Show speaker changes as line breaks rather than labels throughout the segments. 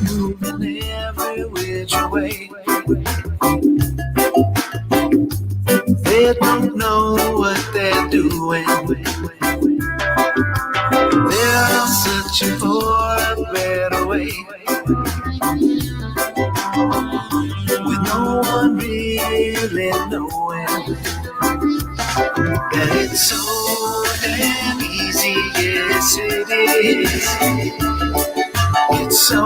Moving every which way. They don't know what they're doing. They're searching for a better way. With no one really knowing that it's so damn easy. Yes, it is. It's so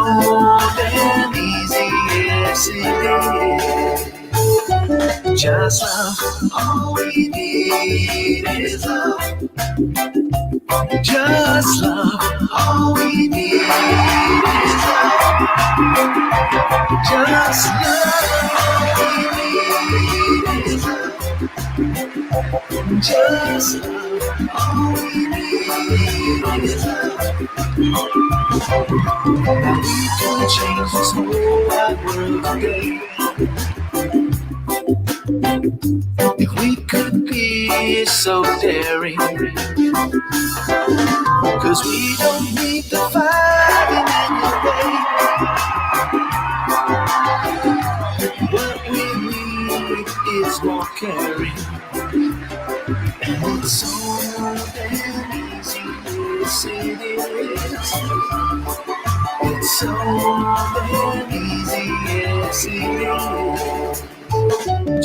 damn easy. Yes, it is. Just love. All we need is love. Just love. All we need is love. Just love. All we need is love. Just love. All we need is love. Now we can change this whole wide world today. If we could be so daring, 'cause we don't need to fight in any way. What we need is more caring. And it's so damn easy, yes it is. It's so damn easy, yes it is.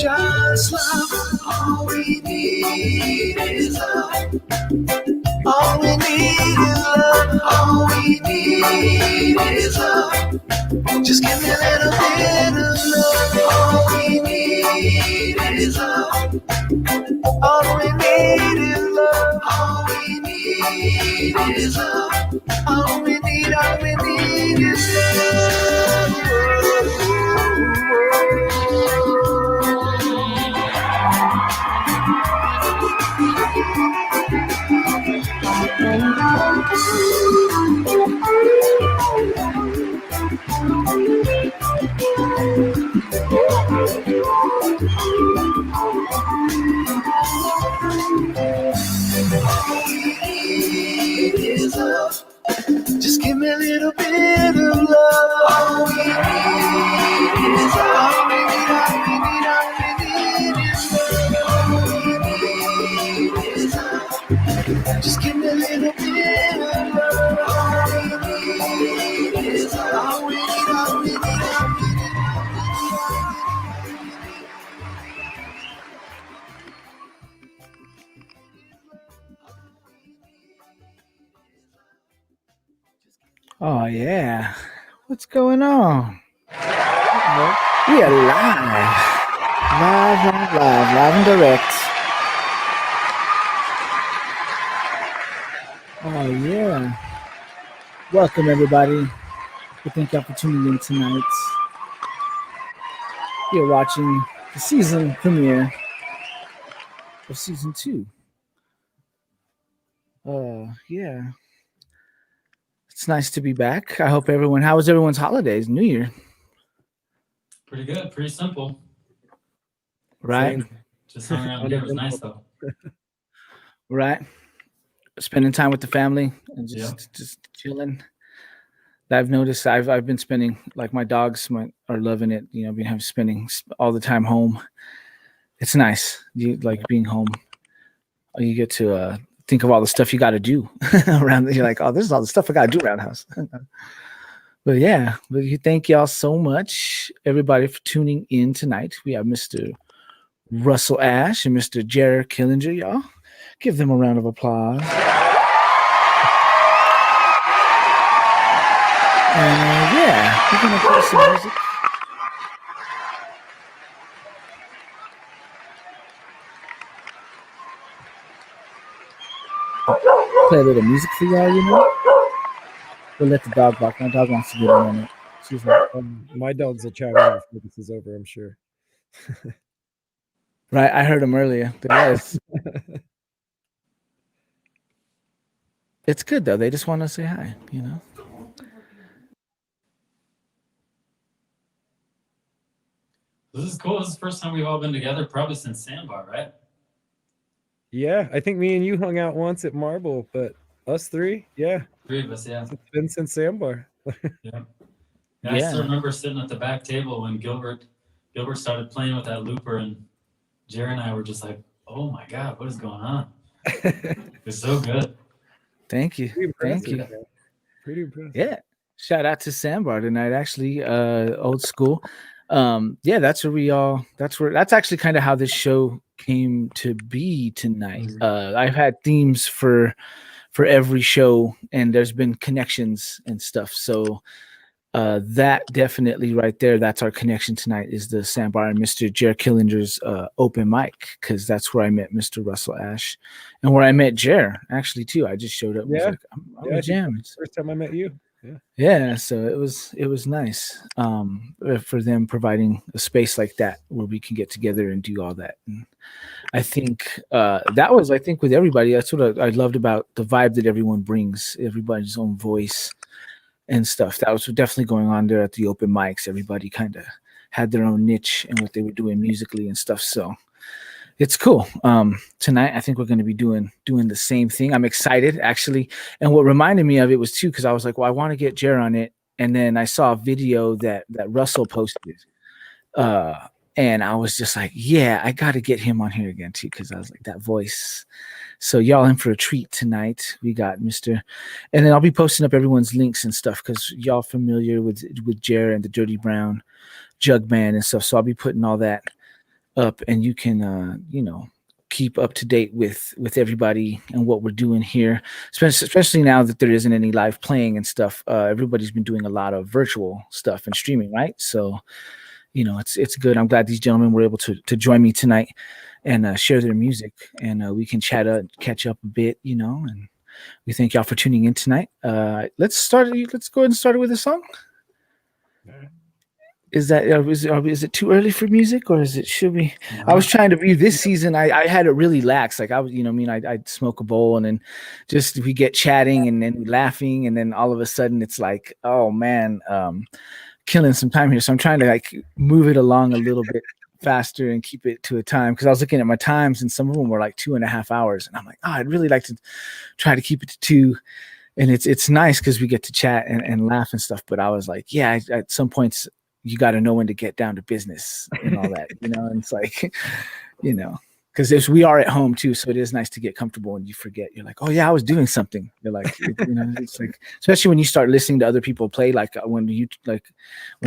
Just love, all we need is love. All we need is love, all we need is love. Just give me a little bit of love, all we need is love. All we need is love, all we need is love. All we need is love. Is love. Just give me a little bit of love. All we need is love. All we need is love. All we need is love. Just give me a little bit of love. All we need is love. All we need. Oh yeah, what's going on? We are live and direct. Oh yeah, welcome everybody. We thank y'all for tuning in tonight. You're watching the season premiere of season 2. Yeah. It's nice to be back. I hope how was everyone's holidays, New Year?
Pretty good, pretty simple.
Right?
Just hung around here. It was nice though.
Right? Spending time with the family and just chilling. I've noticed I've been spending, like, my dogs are loving it, spending all the time home. It's nice. You like being home. You get to think of all the stuff you got to do around. You're like, oh, this is all the stuff I got to do around the house. But yeah, thank y'all so much, everybody, for tuning in tonight. We have Mr. Russell Ash and Mr. Jared Killinger. Y'all give them a round of applause. Yeah, we're gonna play some music. Play a little music for y'all, We'll let the dog bark. My dog wants to get on it. She's like,
my dogs will chat out before this is over, I'm sure.
Right, I heard him earlier. Yes. It's good though. They just want to say hi,
This is cool. This is the first time we've all been together probably since Sandbar, right?
Yeah, I think me and you hung out once at Marble, but us three, yeah,
3 of us, yeah.
it's been since Sandbar.
Yeah. I
Yeah.
still remember sitting at the back table when Gilbert started playing with that looper, and Jerry and I were just like, "Oh my God, what is going on?" It's so good.
Thank you.
Pretty
Thank
impressive,
you.
man. Pretty impressive.
Yeah. Shout out to Sandbar tonight, actually. Old school. Yeah, that's actually kind of how this show came to be tonight. I've had themes for every show, and there's been connections and stuff. So that definitely right there, that's our connection tonight, is the Sandbar and Mr. Jer Killinger's open mic, because that's where I met Mr. Russell Ash, and where I met Jer actually too. I just showed up.
Yeah.
Was like, I'm
Yeah, I think
jam.
First time I met you.
Yeah, so it was nice for them providing a space like that where we can get together and do all that. And I think that was, I think, with everybody, that's what I loved about the vibe that everyone brings, everybody's own voice and stuff. That was definitely going on there at the open mics. Everybody kind of had their own niche and what they were doing musically and stuff. So it's cool. Tonight, I think we're going to be doing the same thing. I'm excited, actually. And what reminded me of it was too, because I was like, well, I want to get Jer on it. And then I saw a video that Russell posted. And I was just like, yeah, I got to get him on here again too, because I was like, that voice. So y'all in for a treat tonight. We got Mr. And then I'll be posting up everyone's links and stuff, because y'all familiar with Jer and the Dirty Brown Jug Band and stuff. So I'll be putting all that up, and you can keep up to date with everybody and what we're doing here, especially now that there isn't any live playing and stuff. Everybody's been doing a lot of virtual stuff and streaming, right? So it's good. I'm glad these gentlemen were able to join me tonight and share their music, and we can catch up a bit, and we thank y'all for tuning in tonight. Let's go ahead and start it with a song. Is it too early for music, or should we? I was trying to view this season. I had it really lax. Like I was, I'd smoke a bowl, and then just we get chatting and then laughing, and then all of a sudden it's like, oh man, killing some time here. So I'm trying to like move it along a little bit faster and keep it to a time, because I was looking at my times and some of them were like 2.5 hours, and I'm like, oh, I'd really like to try to keep it to 2. And it's nice because we get to chat and laugh and stuff. But I was like, yeah, at some points you got to know when to get down to business and all that, and it's like, because we are at home too. So it is nice to get comfortable and you forget. You're like, oh yeah, I was doing something. You're like, it's like, especially when you start listening to other people play, like when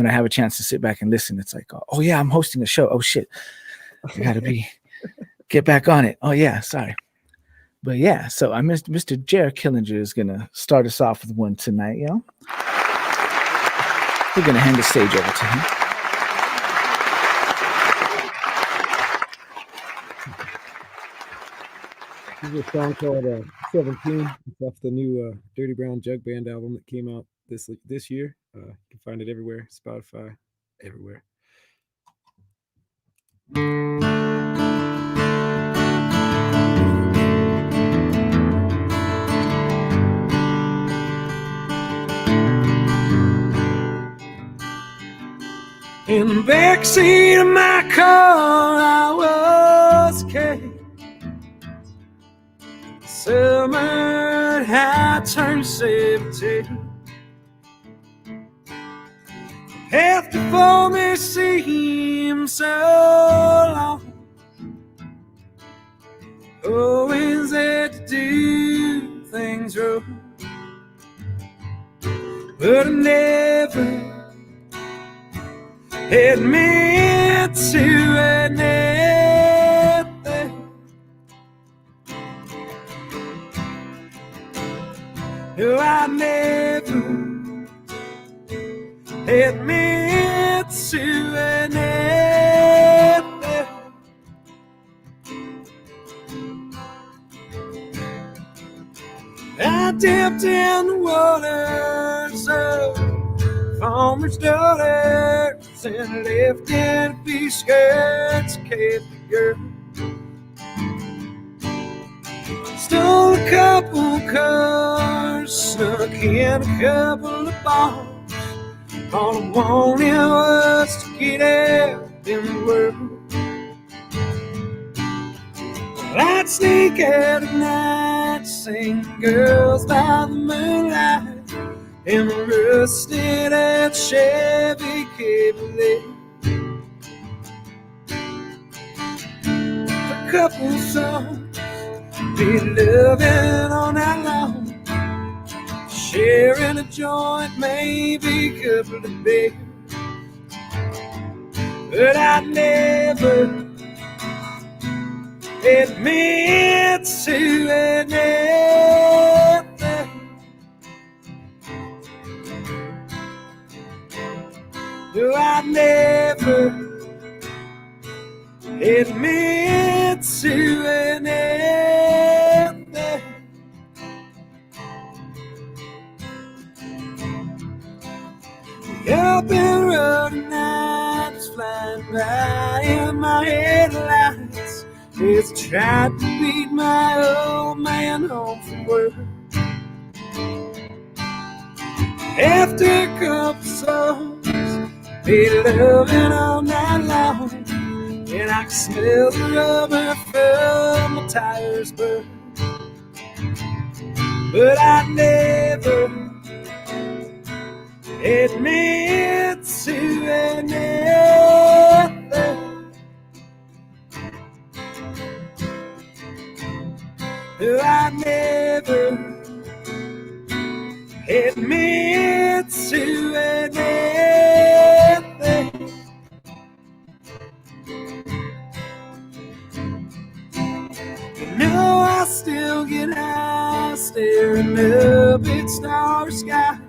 I have a chance to sit back and listen, it's like, oh yeah, I'm hosting a show. Oh shit. I gotta get back on it. Oh yeah, sorry. But yeah, so Mr. Jer Killinger is gonna start us off with one tonight, We're gonna hand the stage over to him.
This is a song called 17. It's off the new Dirty Brown Jug Band album that came out this year. You can find it everywhere, Spotify, everywhere. In the backseat of my car, I was carried. Summer I turned 17. Path before me seems so long. Always had to do things wrong, but I never admit to anything. No, I never admit to anything. I dipped in the waters of farmers' daughters and left in a few skirts, kept the girl. Stole a couple cars, snuck in a couple of bars. All I wanted was to get out in the world. I'd sneak out at night, sing girls by the moonlight in a rusted out Chevy Cabriolet. A couple songs, be loving all night long, sharing a joint, maybe a couple of beers. But I never admit to anything. No, I never admit to anything. Up and road nights flying by in my headlights as I tried to beat my old man home from work. After a couple songs, be loving all night long, and I can smell the rubber from my tires burn. But I never admit to anything. No, I never admit to anything. No, I still get high staring up at starry skies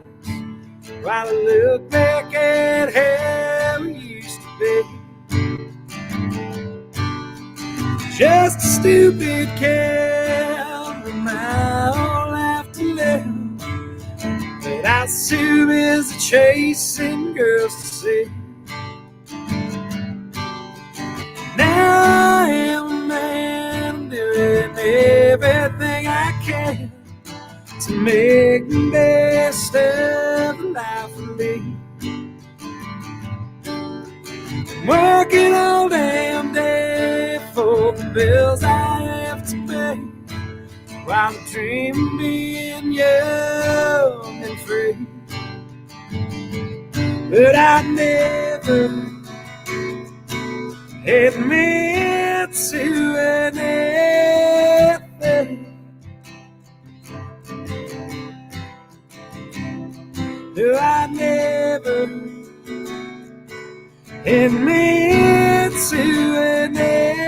while I look back at how it used to be. Just a stupid cat with my whole life to live, that I assume is chasing girls to see. Now I am a man doing everything I can to make the best of life for me. Working all damn day for the bills I have to pay, while I'm dreaming being young and free. But I never admit to anything. No, I never admit to anything.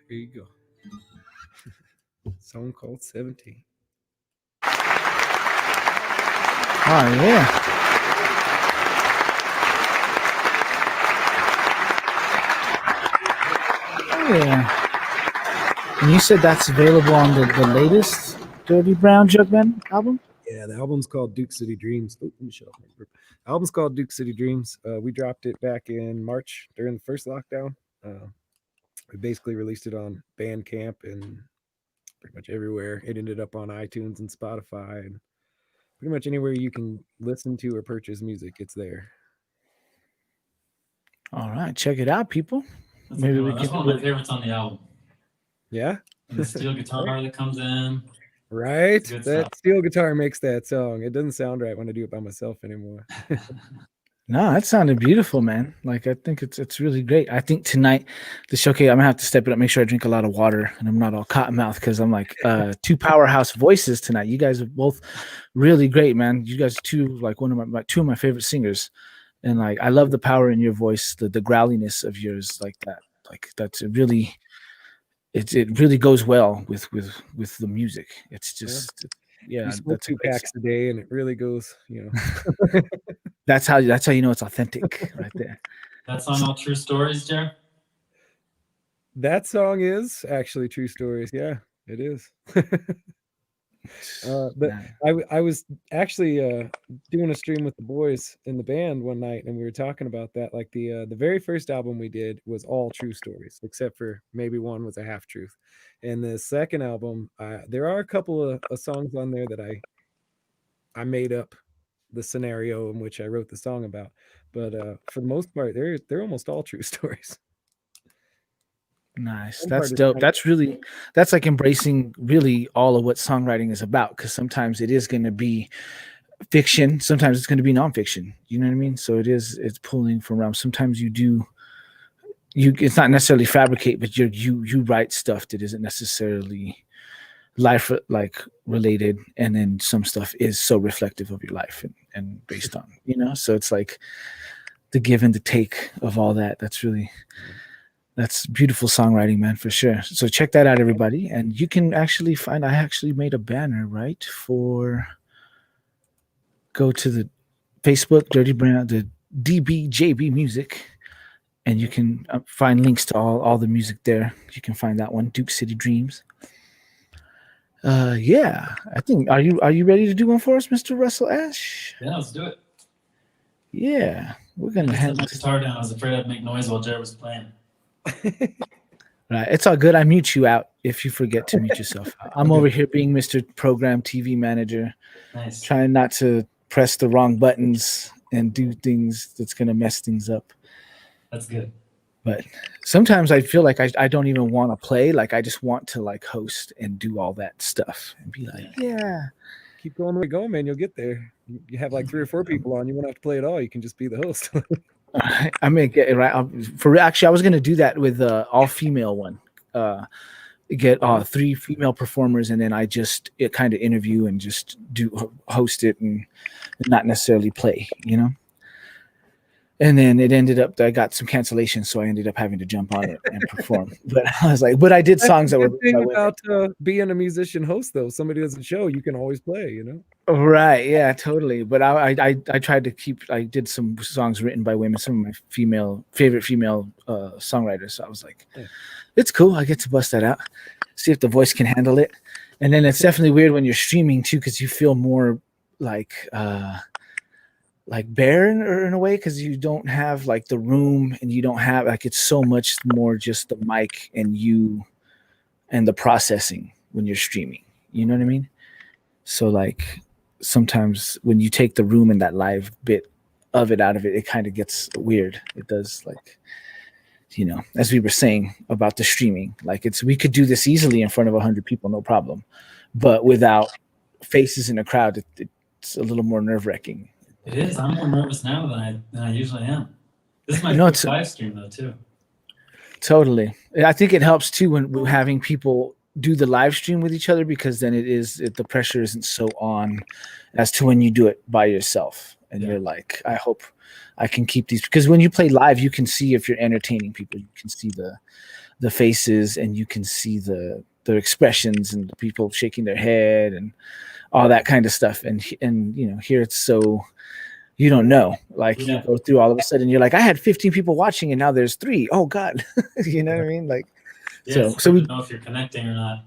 Here you go. Song called 17.
Oh yeah. Oh yeah. And you said that's available on the latest Dirty Brown Jugman album?
Yeah, the album's called Duke City Dreams. Oh, let me show you. The album's called Duke City Dreams. We dropped it back in March during the first lockdown. We basically released it on Bandcamp and pretty much everywhere. It ended up on iTunes and Spotify and pretty much anywhere you can listen to or purchase music, it's there.
All right, check it out, people.
That's,
Maybe we
that's
can.
one of my favorites on the album.
Yeah?
And the steel guitar that comes in.
Right?
Good
That
stuff.
steel guitar makes that song. It doesn't sound right when I do it by myself anymore.
No, that sounded beautiful, man. Like I think it's really great. I think tonight the showcase, I'm gonna have to step it up, make sure I drink a lot of water and I'm not all cotton mouth because I'm like two powerhouse voices tonight. You guys are both really great, man. You guys are two like two of my favorite singers. And like I love the power in your voice, the growliness of yours, like that. Like that's it really goes well with the music. It's just
You
yeah,
smoke
that's a
2
great
packs a day and it really goes,
that's how you know it's authentic right there.
That song, All True Stories, Jer?
That song is actually True Stories, yeah. It is.
Nah.
I was actually doing a stream with the boys in the band one night, and we were talking about that. Like the very first album we did was all true stories, except for maybe one was a half truth. And the second album, there are a couple of songs on there that I made up the scenario in which I wrote the song about, but for the most part, they're almost all true stories.
Nice.
One
That's
part is
dope.
kind
That's like embracing really all of what songwriting is about. Because sometimes it is going to be fiction. Sometimes it's going to be nonfiction. You know what I mean? So it's pulling from realms. Sometimes it's not necessarily fabricate, but you write stuff that isn't necessarily life like related, and then some stuff is so reflective of your life and based on, so it's like the give and the take of all that. That's beautiful songwriting, man, for sure. So check that out, everybody. And you can actually I actually made a banner, right? Go to the Facebook, Dirty Brown, the DBJB Music, and you can find links to all the music there. You can find that one, Duke City Dreams. Yeah, I think. Are you ready to do one for us, Mr. Russell Ash?
Yeah, let's do it.
Yeah, we're
I
gonna
just set
have
my guitar down. I was afraid I'd make noise while Jared was playing.
Right, it's all good. I mute you out if you forget to mute yourself. I'm
Okay.
over here being Mr. Program TV Manager,
Nice.
trying not to press the wrong buttons and do things that's gonna mess things up.
That's good.
But sometimes I feel like I don't even want to play. Like I just want to like host and do all that stuff and be like, yeah.
Keep going the way you go, man. You'll get there. You have like 3 or 4 people on. You won't have to play at all. You can just be the host.
I'm gonna get it right. Actually, I was gonna do that with all female one. Get 3 female performers, and then I just kind of interview and just do host it and not necessarily play, And then it ended up that I got some cancellations, so I ended up having to jump on it and perform. But I was like, but I did songs that were
the thing about being a musician host, though. Somebody doesn't show, you can always play.
Right, yeah, totally. But I tried to keep. I did some songs written by women, some of my favorite female songwriters. So I was like, it's cool. I get to bust that out, see if the voice can handle it. And then it's definitely weird when you're streaming too, because you feel more like barren or in a way, because you don't have like the room, and you don't have like, it's so much more just the mic and you and the processing when you're streaming. You know what I mean? So like sometimes when you take the room and that live bit of it out of it, it kind of gets weird. It does, like, as we were saying about the streaming, like we could do this easily in front of 100 people, no problem. But without faces in a crowd, it's a little more nerve-wracking.
It is. I'm more nervous now than I usually am. This is my first live stream though too.
Totally. I think it helps too when we're having people do the live stream with each other, because then the pressure isn't so on as to when you do it by yourself. And you're like, I hope I can keep these, because when you play live, you can see if you're entertaining people. You can see the faces, and you can see the expressions and the people shaking their head and all that kind of stuff. And here it's so, you don't know, like you go through all of a sudden, you're like, I had 15 people watching and now there's 3. Oh God. You know what I mean? Like,
so we don't know if you're connecting or not.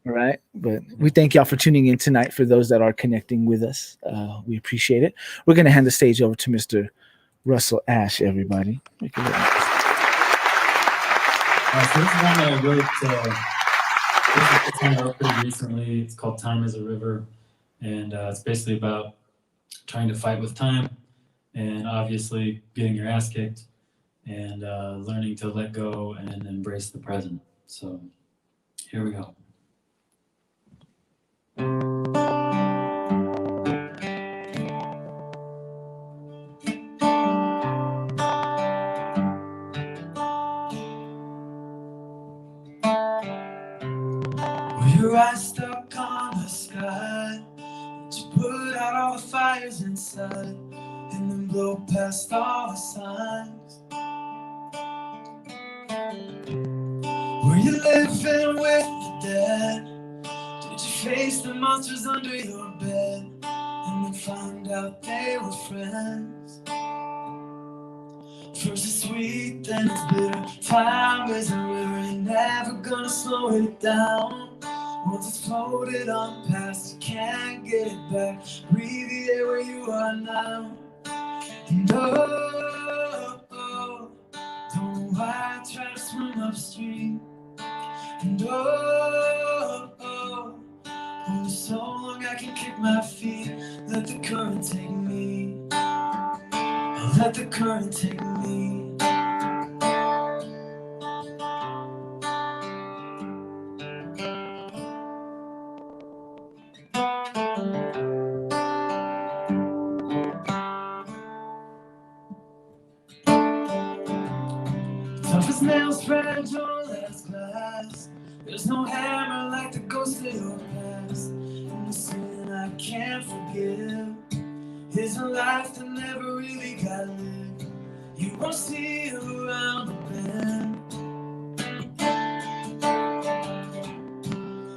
Right. But we thank y'all for tuning in tonight. For those that are connecting with us, we appreciate it. We're going to hand the stage over to Mr. Russell Ash, everybody.
So this is one that I wrote. This is one I wrote pretty recently. It's called "Time Is a River," and it's basically about trying to fight with time, and obviously getting your ass kicked, and learning to let go and embrace the present. So here we go. Your eyes stuck on the sky, just put out all the fires inside, and then blow past all the signs. Were you living with the dead? Did you face the monsters under your bed, and then find out they were friends? First it's sweet, then it's bitter. Time is a river, you're never gonna slow it down. Once it's floated on past, you can't get it back. Breathe the air where you are now. And don't know why I try to swim upstream. And only so long I can kick my feet. Let the current take me. I'll let the current take me. Tough as nails, fragile as glass. There's no hammer like the ghost of your past. And the sin I can't forgive is a life that never really got lived. You won't see it around the bend.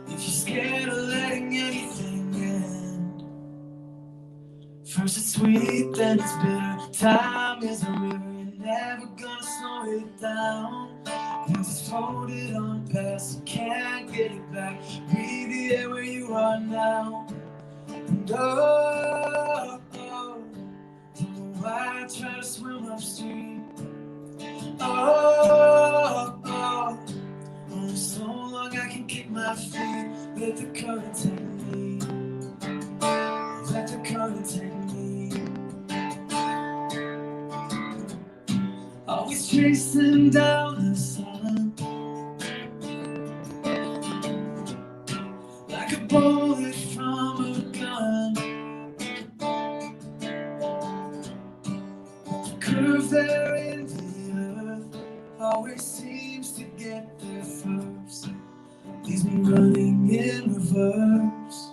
If you're scared of letting anything end, first it's sweet, then it's bitter. Time is a river, you're never gonna slow it down. Once it's floated on past, you can't get it back. Breathe the air where you are now. And don't know why I try to swim upstream. Only so long I can kick my feet. Let the current take me. Let the current take me. Always chasing down the sun, like a bullet from a gun. The curve there in the earth always seems to get there first. Leaves me running in reverse.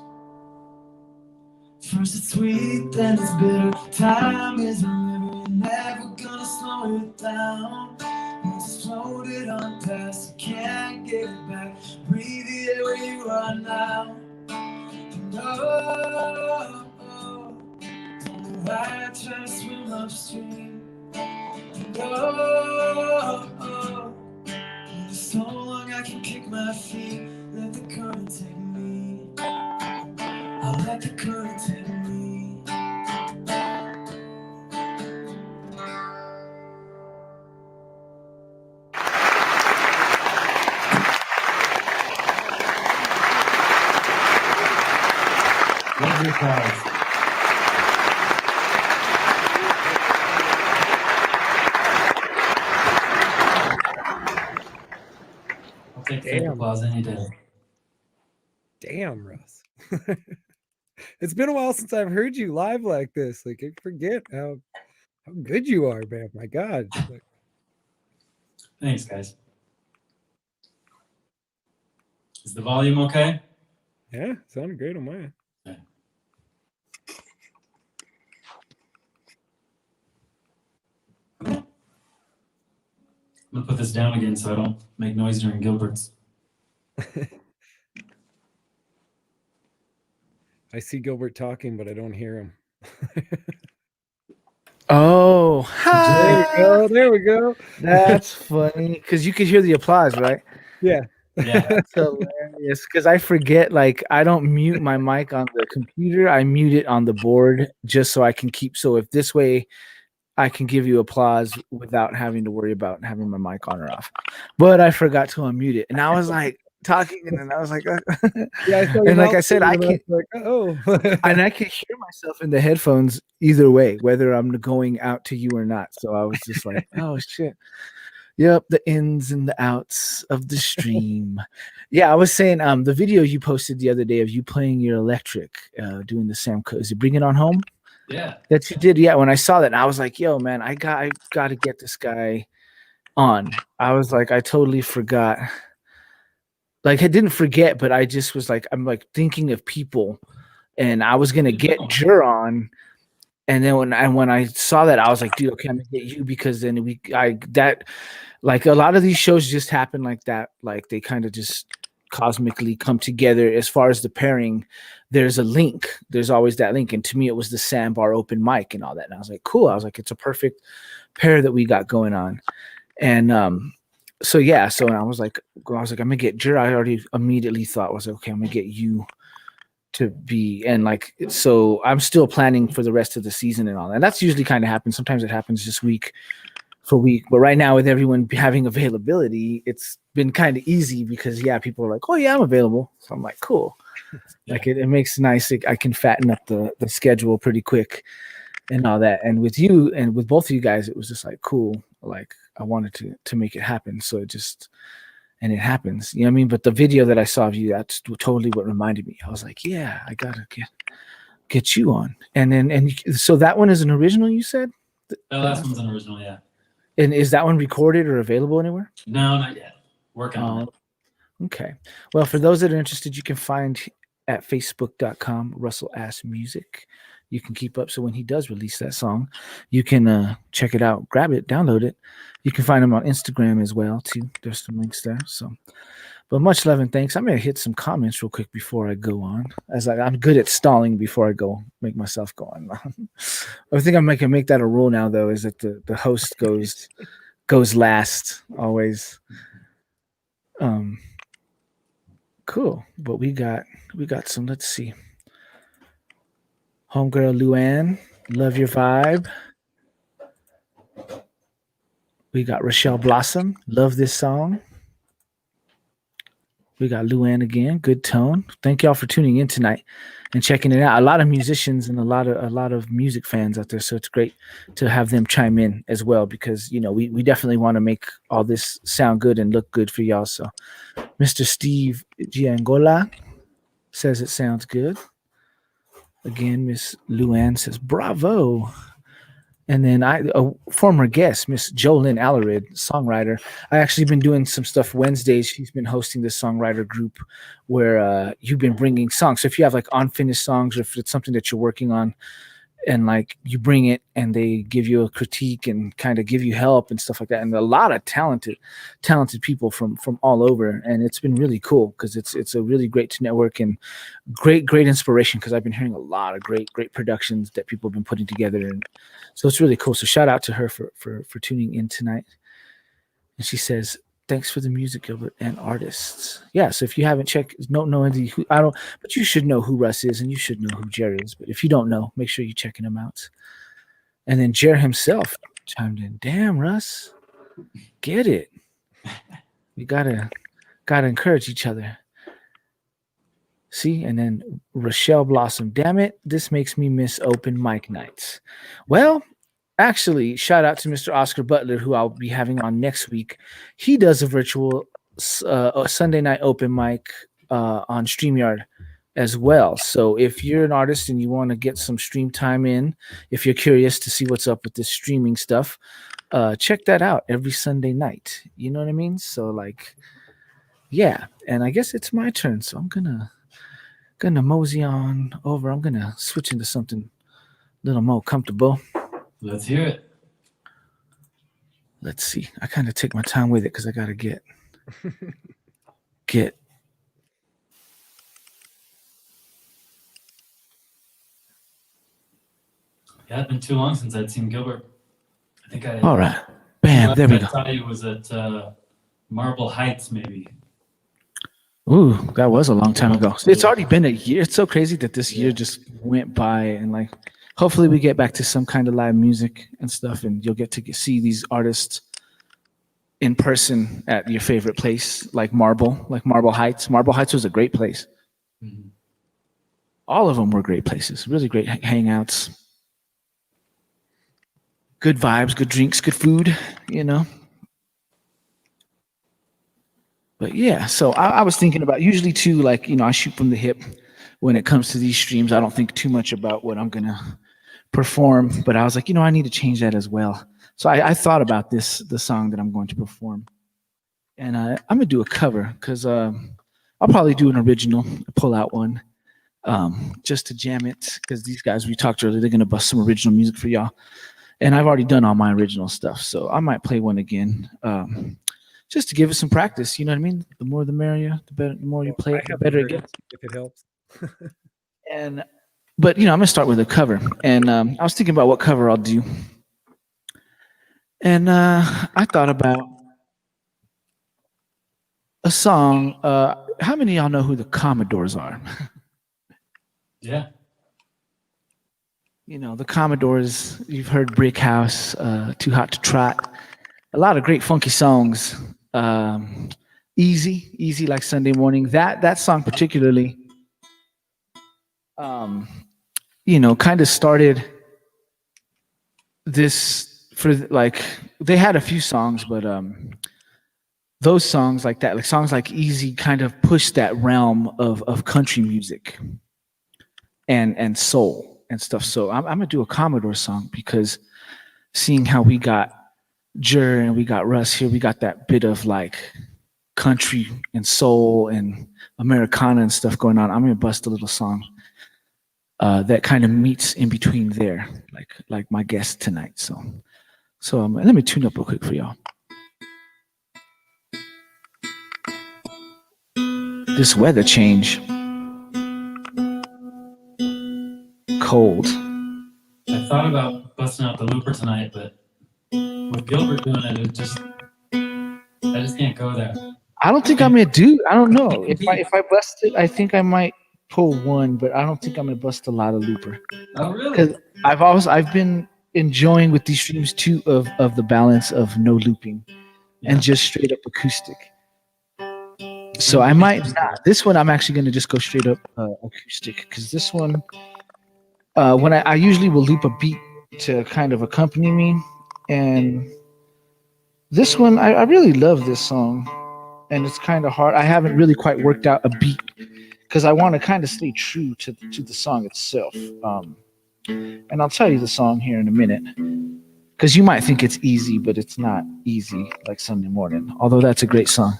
First it's sweet, then it's bitter. Time is a river, you're never gonna slow it down. Once it's floated on past, you can't get it back. Breathe the air where you are now. And don't know why I try to swim upstream. And only so long I can kick my feet. Let the current take me. I'll let the current take me. Love your applause. I'll take fake
Damn.
applause any day.
Damn, Russ. It's been a while since I've heard you live like this. Like, I forget how good you are, man. My God. Like,
Thanks, guys. Is the volume okay?
yeah, sounded great on mine.
Okay. I'm gonna put this down again so I don't make noise during Gilbert's.
I see Gilbert talking, but I don't hear him.
Oh,
There we go. There we go.
that's funny because you could hear the applause, right?
Yeah.
Yeah.
That's hilarious because I forget, like, I don't mute my mic on the computer. I mute it on the board just so I can keep. So if this way I can give you applause without having to worry about having my mic on or off. But I forgot to unmute it. And I was like talking and then I was like,
Yeah, I saw your
and like I
mouth
said,
moving,
I
and
can
was like, oh.
and I can hear myself in the headphones either way, whether I'm going out to you or not. So I was just like, oh shit. Yep, the ins and the outs of the stream. Yeah, I was saying the video you posted the other day of you playing your electric, doing the Sam Cooke. Is it Bring It On Home?
Yeah.
That you did? Yeah, when I saw that, I was like, yo, man, I got to get this guy on. I was like, I totally forgot. Like, I didn't forget, but I just was like, I'm like thinking of people, and I was gonna get Jur on. And then when I saw that, I was like, dude, okay, I'm gonna get you because then like a lot of these shows just happen like that. Like they kind of just cosmically come together. As far as the pairing, there's a link. There's always that link. And to me, it was the Sandbar open mic and all that. And I was like, cool. I was like, it's a perfect pair that we got going on. And so yeah, so I was like, I'm gonna get Jer. I already immediately thought was like, okay, I'm gonna get you to be, and like, so I'm still planning for the rest of the season and all that. And that's usually kind of happens. Sometimes it happens just week for week, but right now with everyone having availability, it's been kind of easy because yeah, people are like, oh yeah, I'm available. So I'm like, cool.
Yeah.
Like it makes nice. I can fatten up the schedule pretty quick and all that. And with you and with both of you guys, it was just like cool. Like I wanted to make it happen. So it just, and it happens. You know what I mean? But the video that I saw of you, that's totally what reminded me. I was like, yeah, I gotta get you on. And then so that one is an original, you said?
The last one's an original, yeah.
And is that one recorded or available anywhere?
No, not yet. Working on it.
Okay. Well, for those that are interested, you can find at facebook.com Russell Ass Music. You can keep up. So when he does release that song, you can check it out, grab it, download it. You can find him on Instagram as well, too. There's some links there. So, but much love and thanks. I'm going to hit some comments real quick before I go on, as I'm good at stalling before I go make myself go on. I think I can make that a rule now, though, is that the host goes last always. Cool. But we got some, let's see. Homegirl Luann, love your vibe. We got Rochelle Blossom, love this song. We got Luann again, good tone. Thank y'all for tuning in tonight and checking it out. A lot of musicians and a lot of music fans out there, so it's great to have them chime in as well because you know we definitely want to make all this sound good and look good for y'all. So, Mr. Steve Giangola says it sounds good. Again, Miss Luann says, bravo. And then a former guest, Miss Jolyn Alarid, songwriter. I actually been doing some stuff Wednesdays. She's been hosting this songwriter group where you've been bringing songs. So if you have like unfinished songs or if it's something that you're working on, and like you bring it and they give you a critique and kind of give you help and stuff like that, and a lot of talented people from all over, and it's been really cool because it's a really great to network and great inspiration because I've been hearing a lot of great productions that people have been putting together, and so it's really cool. So shout out to her for tuning in tonight. And she says, thanks for the music, Gilbert, and artists. Yeah, so if you haven't checked, but you should know who Russ is and you should know who Jer is. But if you don't know, make sure you're checking him out. And then Jer himself chimed in, damn, Russ, get it. We gotta encourage each other. See, and then Rochelle Blossom, damn it, this makes me miss open mic nights. Well, actually, shout out to Mr. Oscar Butler, who I'll be having on next week. He does a virtual Sunday night open mic on StreamYard as well. So if you're an artist and you want to get some stream time in, if you're curious to see what's up with this streaming stuff, check that out every Sunday night. You know what I mean? So like, yeah. And I guess it's my turn. So I'm gonna mosey on over. I'm gonna switch into something a little more comfortable.
Let's hear it.
Let's see. I kind of take my time with it because I gotta get.
Yeah, it's been too long since I'd seen Gilbert. I think I.
All right. Bam. There we go.
I thought he was at Marble Heights, maybe.
Ooh, that was a long time ago. It's already been a year. It's so crazy that this year just went by, and like, hopefully we get back to some kind of live music and stuff, and you'll get to see these artists in person at your favorite place, like Marble Heights. Marble Heights was a great place.
Mm-hmm.
All of them were great places. Really great hangouts. Good vibes, good drinks, good food, you know. But yeah, so I was thinking about usually too, like, you know, I shoot from the hip when it comes to these streams. I don't think too much about what I'm going to perform, but I was like, you know, I need to change that as well. So I thought about the song that I'm going to perform. And I'm going to do a cover because I'll probably do an original, pull out one just to jam it because these guys we talked earlier, they're going to bust some original music for y'all. And I've already done all my original stuff, so I might play one again. Just to give it some practice, you know what I mean? The more the merrier, the better. The more you play it, the better it gets.
If it helps.
But you know, I'm gonna start with a cover, and I was thinking about what cover I'll do, and I thought about a song. How many of y'all know who the Commodores are?
Yeah.
You know, the Commodores, you've heard Brick House, Too Hot to Trot. A lot of great funky songs. Easy like Sunday morning. That song particularly, you know, kind of started this for like they had a few songs, but those songs like that, like songs like Easy, kind of pushed that realm of country music and soul and stuff. So I'm gonna do a Commodore song because seeing how we got Jer and we got Russ here, we got that bit of like country and soul and Americana and stuff going on. I'm gonna bust a little song that kind of meets in between there, like my guest tonight. So let me tune up real quick for y'all. This weather change, cold.
I thought about busting out the looper tonight, but with Gilbert doing it, I just can't go there.
I don't think I'm gonna do. I don't know if I bust it. I think I might pull one, but I don't think I'm gonna bust a lot of looper.
Oh, really?
Because I've been enjoying with these streams too of the balance of no looping and just straight up acoustic. So I might not. This one I'm actually gonna just go straight up acoustic because this one, when I usually will loop a beat to kind of accompany me, and this one I really love this song, and it's kind of hard. I haven't really quite worked out a beat because I want to kind of stay true to the song itself. And I'll tell you the song here in a minute because you might think it's easy, but it's not easy like Sunday morning. Although that's a great song.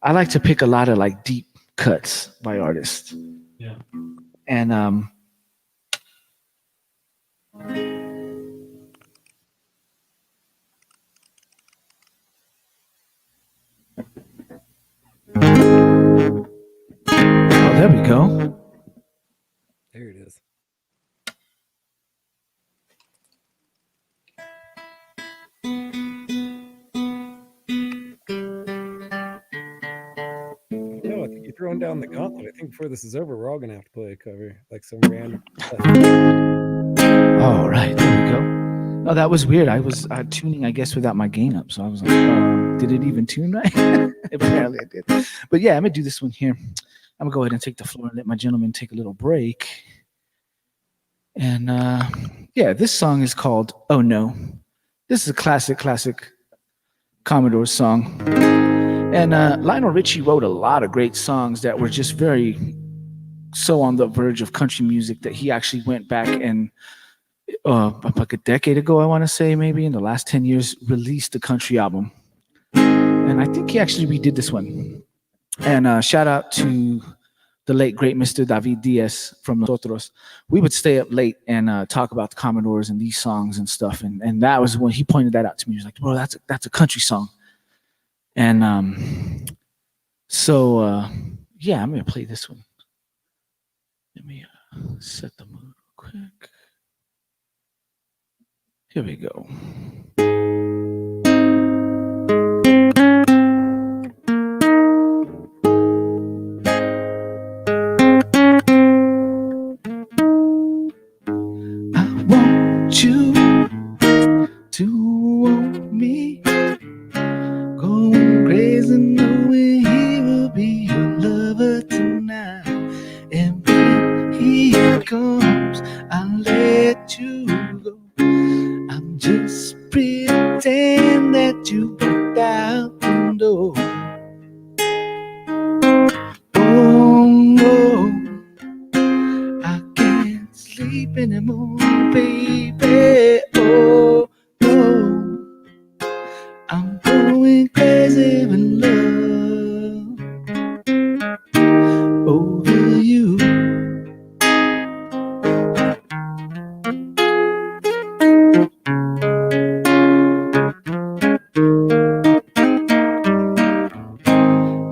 I like to pick a lot of like deep cuts by artists.
Yeah.
And oh, there we go.
There it is. No, I think you're throwing down the gauntlet. I think before this is over, we're all gonna have to play a cover, like some random.
All right, there we go. Oh, that was weird. I was tuning, I guess, without my gain up. So I was like, did it even tune right? Apparently it did. But yeah, I'm gonna do this one here. I'm gonna go ahead and take the floor and let my gentleman take a little break. And yeah, this song is called "Oh No." This is a classic Commodore song. And Lionel Richie wrote a lot of great songs that were just very so on the verge of country music that he actually went back and like a decade ago, I want to say, maybe in the last 10 years, released a country album. And I think he actually redid this one. And shout out to the late, great Mr. David Diaz from Nosotros. We would stay up late and talk about the Commodores and these songs and stuff. And that was when he pointed that out to me. He was like, bro, that's a country song. And so, yeah, I'm going to play this one. Let me set the mood real quick. Here we go. I want you to want me, going crazy knowing he will be your lover tonight. And when he comes, I'll let you go. I'm just pretend that you walked out the door. Oh no, I can't sleep anymore, baby. Oh no, I'm going crazy with love over you.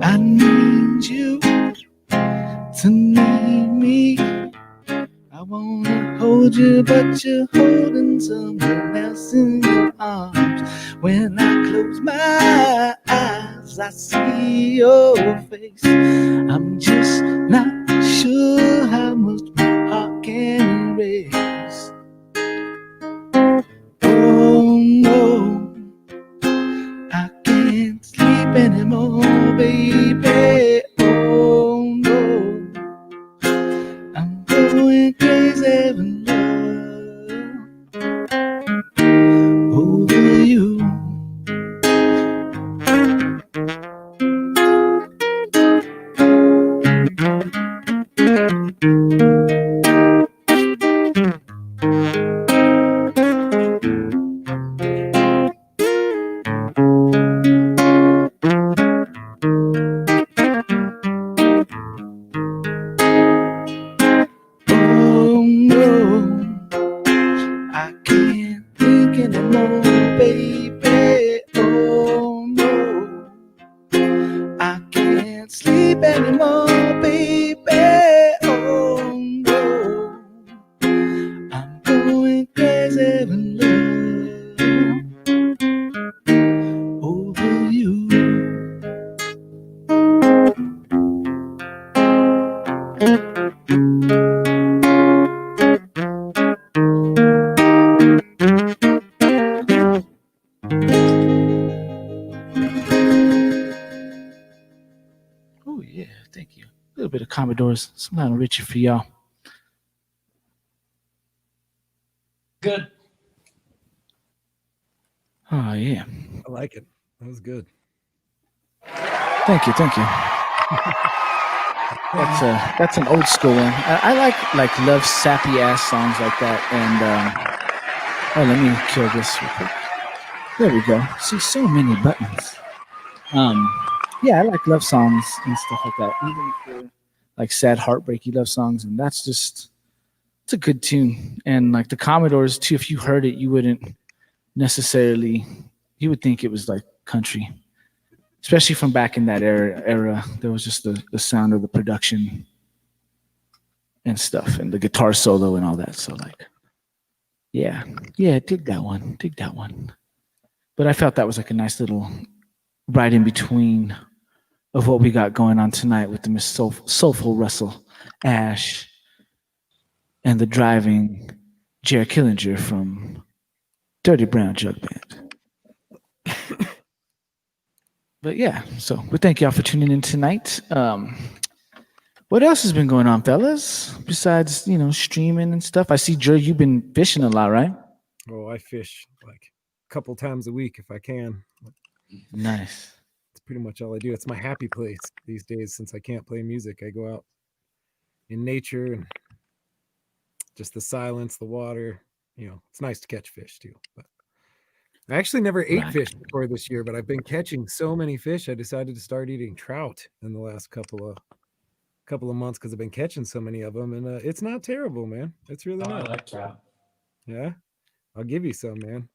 I need you to need me. I wanna hold you, but you're holding someone else in your arms. When I close my eyes, 'cause I see your face. I'm just not sure how much my heart can raise. Oh no, I can't sleep anymore, baby. Oh no, I'm going crazy in love over you. Oh no, I can't think anymore, baby. Oh no, I can't sleep anymore, baby. Oh no, I'm going crazy in love over you. Oh yeah, thank you. A little bit of Commodores, some Lionel Richie for y'all.
Good.
Oh yeah,
I like it. That was good.
thank you. That's an old school one. I like love sappy ass songs like that. And oh, let me kill this real quick. There we go. See, so many buttons. Yeah, I like love songs and stuff like that. Even if they're like sad, heartbreaky love songs, and that's just it's a good tune. And like the Commodores too, if you heard it, you wouldn't necessarily you would think it was like country, especially from back in that era. There was just the sound of the production and stuff, and the guitar solo and all that. So like, yeah, dig that one. But I felt that was like a nice little right in between of what we got going on tonight with the Miss Soulful Russell Ash and the driving Jared Killinger from Dirty Brown Jug Band. But yeah, so we thank y'all for tuning in tonight. What else has been going on, fellas? Besides, streaming and stuff. I see, Drew, you've been fishing a lot, right?
Oh, I fish like a couple times a week if I can.
Nice.
It's pretty much all I do. It's my happy place these days since I can't play music. I go out in nature and just the silence, the water. It's nice to catch fish too. But I actually never ate
Right.
fish before this year, but I've been catching so many fish. I decided to start eating trout in the last couple of months because I've been catching so many of them, and it's not terrible, man. It's really
Oh, I
not.
like trout.
Yeah, I'll give you some, man.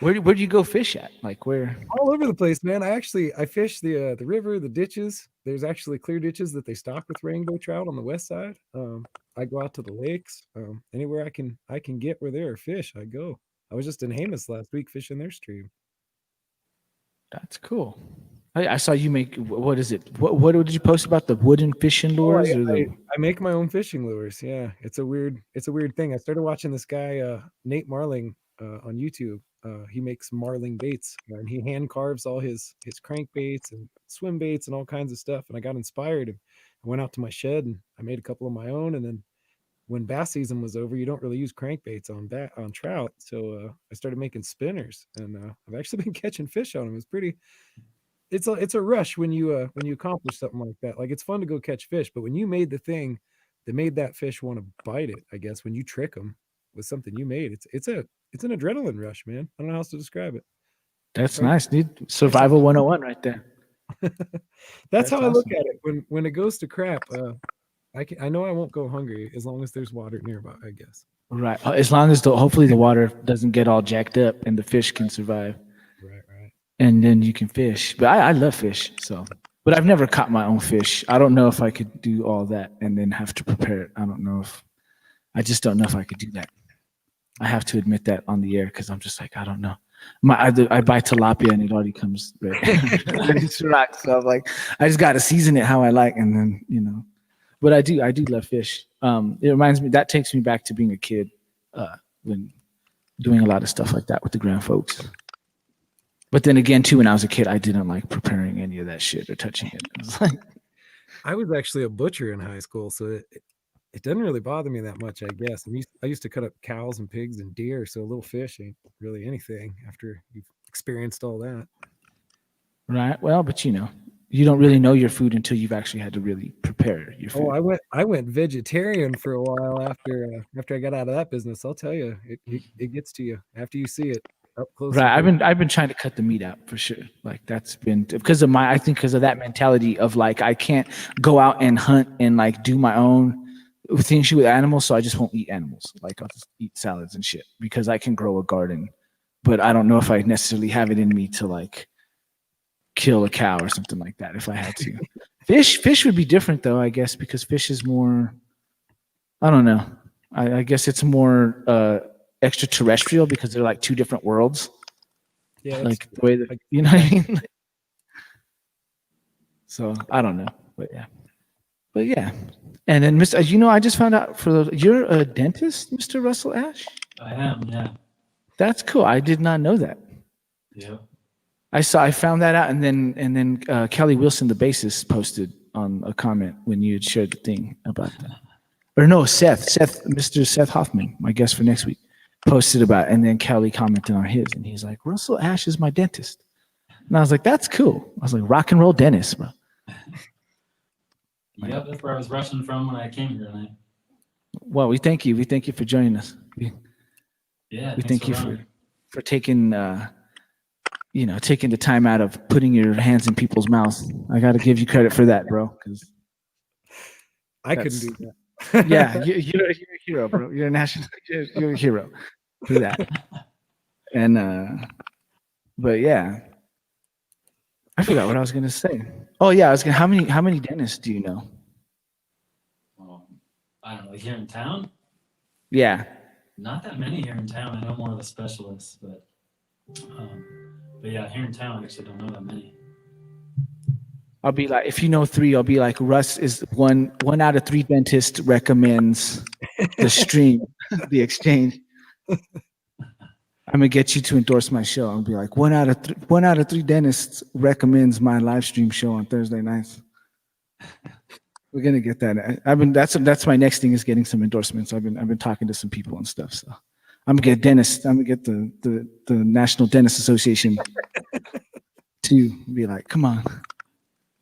Where do you go fish at? Like where?
All over the place, man. I fish the river, the ditches. There's actually clear ditches that they stock with rainbow trout on the west side. I go out to the lakes. Anywhere I can get where there are fish, I go. I was just in Hamas last week fishing their stream.
That's cool. I saw you make. What is it? What did you post about the wooden fishing
Oh,
lures or the?
I make my own fishing lures. Yeah, it's a weird thing. I started watching this guy Nate Marling on YouTube. He makes marling baits, and he hand carves all his crankbaits and swim baits and all kinds of stuff. And I got inspired, and I went out to my shed and I made a couple of my own. And then when bass season was over, you don't really use crankbaits on trout, so I started making spinners, and I've actually been catching fish on them. It's pretty. It's a rush when you accomplish something like that. Like, it's fun to go catch fish, but when you made the thing that made that fish want to bite it, I guess when you trick them with something you made, it's an adrenaline rush, man. I don't know how else to describe it.
That's
Right.
nice, dude. Survival 101 right there.
That's how I look
awesome.
at it. When it goes to crap, I know I won't go hungry as long as there's water nearby, I guess.
Right. As long as hopefully the water doesn't get all jacked up and the fish can survive,
Right.
and then you can fish. But I love fish, so. But I've never caught my own fish. I don't know if I could do all that and then have to prepare it. I just don't know if I could do that. I have to admit that on the air because I'm just like, I don't know. I buy tilapia and it already comes ready to rock. So I'm like, I just got to season it how I like, and then. But I do love fish. It reminds me, that takes me back to being a kid when doing a lot of stuff like that with the grand folks. But then again, too, when I was a kid, I didn't like preparing any of that shit or touching it. It was like,
I was actually a butcher in high school, so it doesn't really bother me that much, I guess. I used to cut up cows and pigs and deer, so a little fish ain't really anything after you've experienced all that.
right. Well, but you don't really know your food until you've actually had to really prepare your food.
Oh, I went vegetarian for a while after I got out of that business. I'll tell you, it gets to you after you see it up close.
Right. I've been trying to cut the meat out for sure. Like that's been because of that mentality of like I can't go out and hunt and like do my own things with animals, so I just won't eat animals. Like I'll just eat salads and shit because I can grow a garden, but I don't know if I necessarily have it in me to like kill a cow or something like that if I had to. Fish would be different though, I guess, because fish is more, I don't know. I guess it's more extraterrestrial because they're like two different worlds.
Yeah,
like the way that you know what I mean. So I don't know, but yeah. And then I just found out you're a dentist, Mr. Russell Ash.
I am, yeah.
That's cool. I did not know that.
Yeah.
I found that out, and then Kelly Wilson, the bassist, posted on a comment when you had shared the thing about that. Or no, Mr. Seth Hoffman, my guest for next week, posted about it, and then Kelly commented on his, and he's like, Russell Ash is my dentist. And I was like, that's cool. I was like, rock and roll dentist, bro.
Yep, that's where I was rushing from when I came here tonight.
Well, we thank you. We thank you for joining us. We thank you for taking taking the time out of putting your hands in people's mouths. I got to give you credit for that, bro. Because
I couldn't do that.
Yeah, you're a hero, bro. You're a hero for that. And but yeah, I forgot what I was gonna say. Oh yeah, how many dentists do you know?
Well, I don't know. Like here in town,
Yeah.
not that many here in town. I know more of the specialists, but yeah, here in town, I actually don't know that many.
I'll be like, if you know 3, I'll be like, Russ is one out of 3 dentists recommends the stream, the Xchange. I'm gonna get you to endorse my show. I'll be like, one out of 3 dentists recommends my live stream show on Thursday nights. We're gonna get that. That's my next thing is getting some endorsements. I've been talking to some people and stuff. So I'm gonna get dentists. I'm gonna get the National Dentist Association to be like, come on,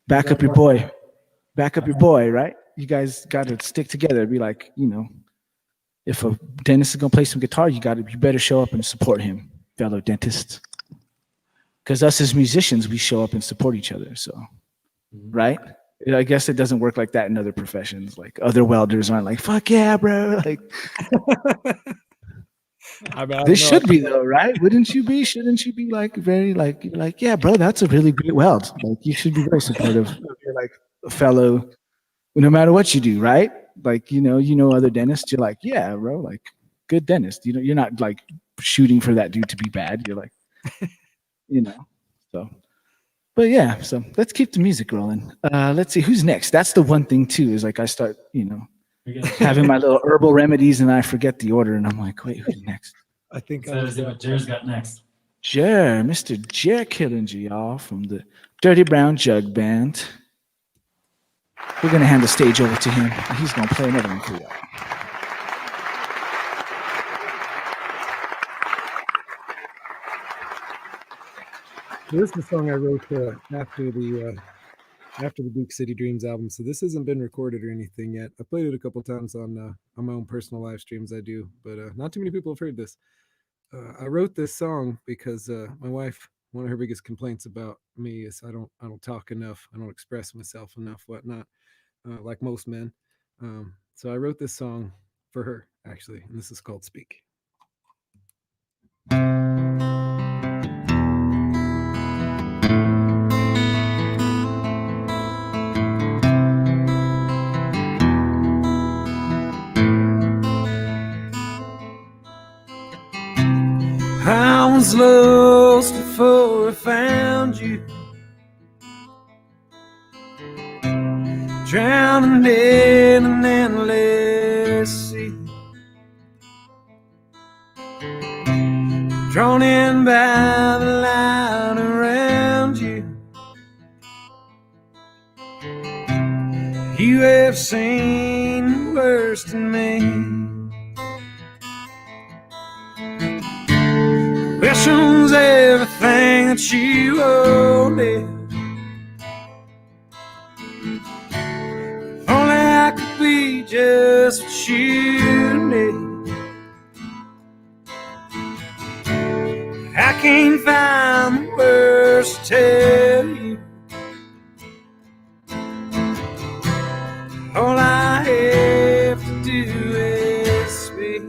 back up your boy, right? You guys got to stick together. Be like, if a dentist is gonna play some guitar, you better show up and support him, fellow dentists. Because us as musicians, we show up and support each other. So, right? I guess it doesn't work like that in other professions. Like other welders aren't like, fuck yeah, bro. Like, this should be though, right? Wouldn't you be? Shouldn't you be like very like, yeah, bro, that's a really great weld. Like you should be very supportive of your like a fellow, no matter what you do, right? Like, other dentists, you're like, yeah, bro, like good dentist. You're not like shooting for that dude to be bad. You're like, so. But yeah, so let's keep the music rolling. Let's see who's next. That's the one thing too, is like I start, having my little herbal remedies and I forget the order and I'm like, wait, who's next?
I think
what Jer's got next.
Mr. Jer Killinger, y'all, from the Dirty Brown Jug Band. We're gonna hand the stage over to him. And he's gonna play another one for y'all.
This is the song I wrote after the Duke City Dreams album. So this hasn't been recorded or anything yet. I played it a couple times on my own personal live streams I do, but not too many people have heard this. I wrote this song because my wife, one of her biggest complaints about me is I don't talk enough. I don't express myself enough, whatnot, like most men. So I wrote this song for her, actually, and this is called Speak. I was low drowning in an endless sea, drawn in by the light around you. You have seen the worst in me. Questions everything that you wanted. Only I could be just what you need. I can't find the words to tell you. All I have to do is speak.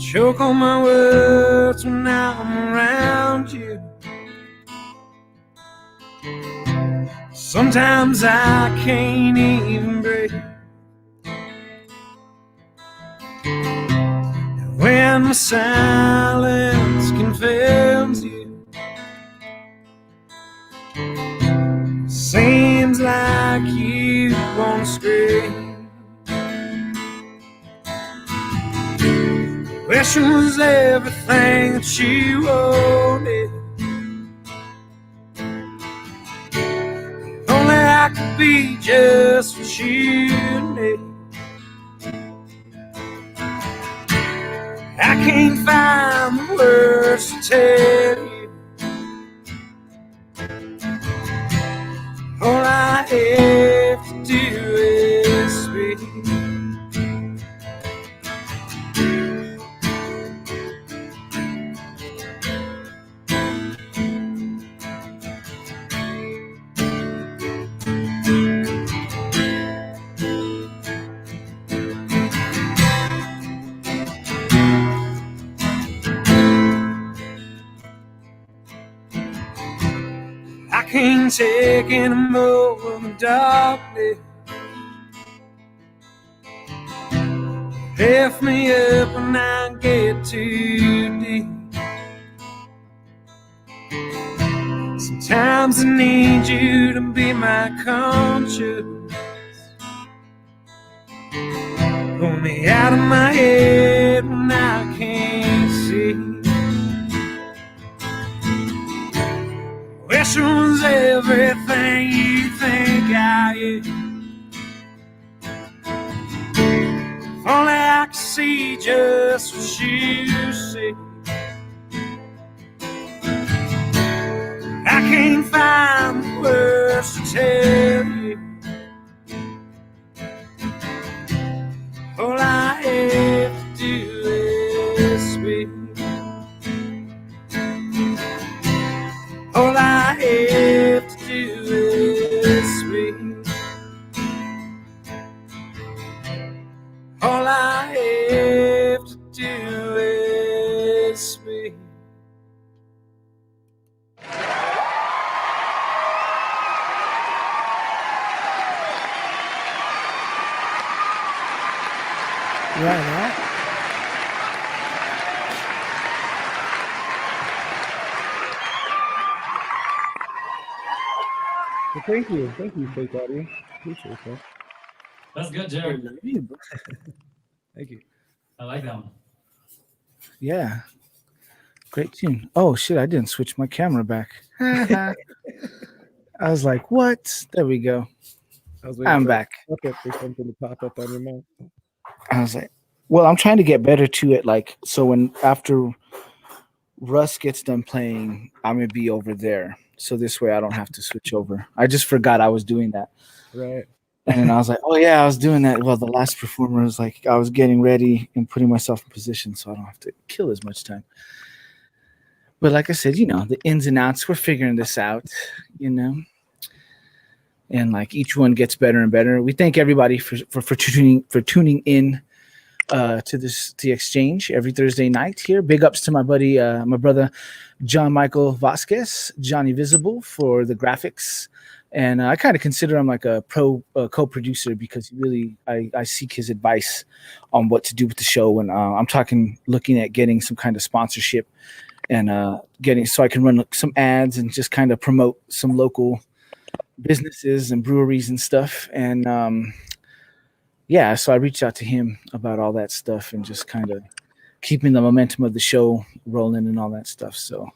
Choke on my words when I'm around you. Sometimes I can't even breathe. And when my silence confounds you, seems like you won't scream. Questions everything that you wanted. Only I could be just what you need. I can't find the words to tell you. All I have to do is speak. I can't take any more of the darkness. Lift me up when I get too deep. Sometimes I need you to be my conscience. Pull me out of my head when I can't see. Questions everything you think I am. Only I can see just what you see. I can't find the words to tell you. All I have to do is speak. All I have to do is speak. All I have to do is speak.
Right.
Well, thank you, fake audio. Appreciate that.
That's good, Jared.
Thank you.
I like that one.
Yeah. Great tune. Oh shit, I didn't switch my camera back. I was like, what? There we go.
I was waiting
I'm
for
back.
for something to pop up on your mouth.
I was like, well, I'm trying to get better to it. Like, so when after Russ gets done playing, I'm gonna be over there. So this way I don't have to switch over. I just forgot I was doing that.
Right.
And then I was like, oh yeah, I was doing that. Well, the last performer was like, I was getting ready and putting myself in position so I don't have to kill as much time. But like I said, the ins and outs, we're figuring this out, and like each one gets better and better. We thank everybody for tuning in to the Xchange every Thursday night here. Big ups to my buddy, my brother, John Michael Vasquez, Johnny Visible, for the graphics And I kind of consider him like a co-producer because he really I seek his advice on what to do with the show. And I'm talking looking at getting some kind of sponsorship and getting so I can run some ads and just kind of promote some local businesses and breweries and stuff. And yeah, so I reached out to him about all that stuff and just kind of keeping the momentum of the show rolling and all that stuff. So,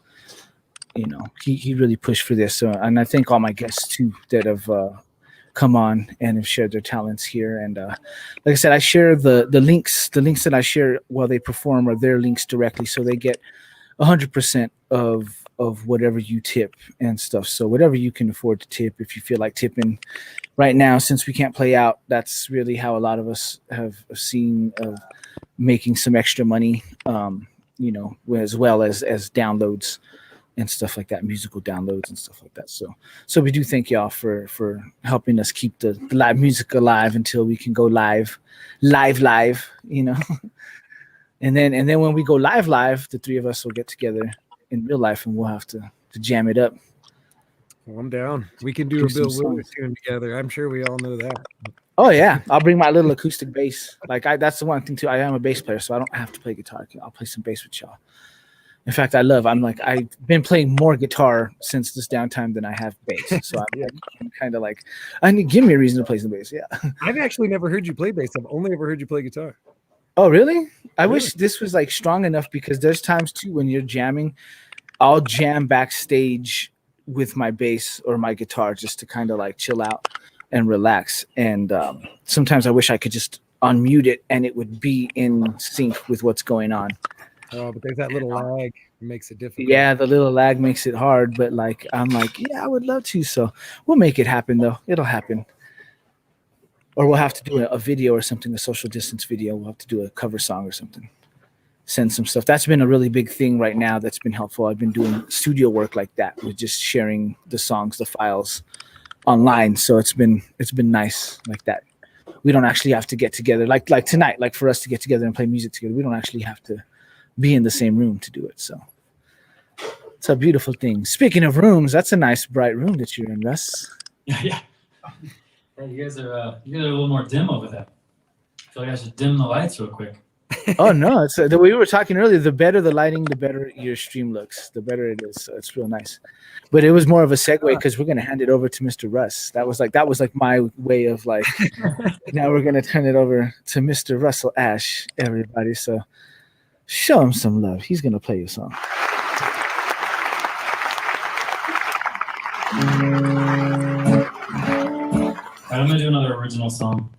you know, he really pushed for this. So, and I thank all my guests too that have come on and have shared their talents here. And like I said, I share the links that I share while they perform are their links directly. So they get 100% of whatever you tip and stuff. So whatever you can afford to tip, if you feel like tipping right now, since we can't play out, that's really how a lot of us have seen making some extra money, you know, as well as downloads and stuff like that, musical downloads and stuff like that. So we do thank y'all for helping us keep the live music alive until we can go live, you know. And then when we go live, the three of us will get together in real life and we'll have to jam it up.
Well, I'm down. We can do
Do
a Bill
some
Withers
songs.
tune together. I'm sure we all know that.
Oh yeah, I'll bring my little acoustic bass. Like that's the one thing too. I am a bass player, so I don't have to play guitar. I'll play some bass with y'all. In fact, I've been playing more guitar since this downtime than I have bass. So I'm kind of like, give me a reason to play some bass. Yeah.
I've actually never heard you play bass. I've only ever heard you play guitar.
Oh really? I
Really?
wish this was like strong enough because there's times too when you're jamming, I'll jam backstage with my bass or my guitar just to kind of like chill out and relax. And sometimes I wish I could just unmute it and it would be in sync with what's going on.
Oh, but there's that little lag. It makes it difficult.
Yeah, the little lag makes it hard, but like I'm like, yeah, I would love to. So we'll make it happen though. It'll happen. Or we'll have to do a video or something, a social distance video. We'll have to do a cover song or something. Send some stuff. That's been a really big thing right now. That's been helpful. I've been doing studio work like that with just sharing the songs, the files online. So it's been nice like that. We don't actually have to get together like tonight, like for us to get together and play music together. We don't actually have to be in the same room to do it. So it's a beautiful thing. Speaking of rooms, that's a nice bright room that you're in, Russ.
Yeah. Hey, you guys are a little more dim over there. I feel like I should dim the lights real quick.
Oh no, it's the way we were talking earlier. The better the lighting, the better your stream looks. The better it is. So it's real nice. But it was more of a segue because we're gonna hand it over to Mr. Russ. That was like my way of like. Now we're gonna turn it over to Mr. Russell Ash, everybody. So show him some love. He's gonna play you a song.
I'm gonna do another original song.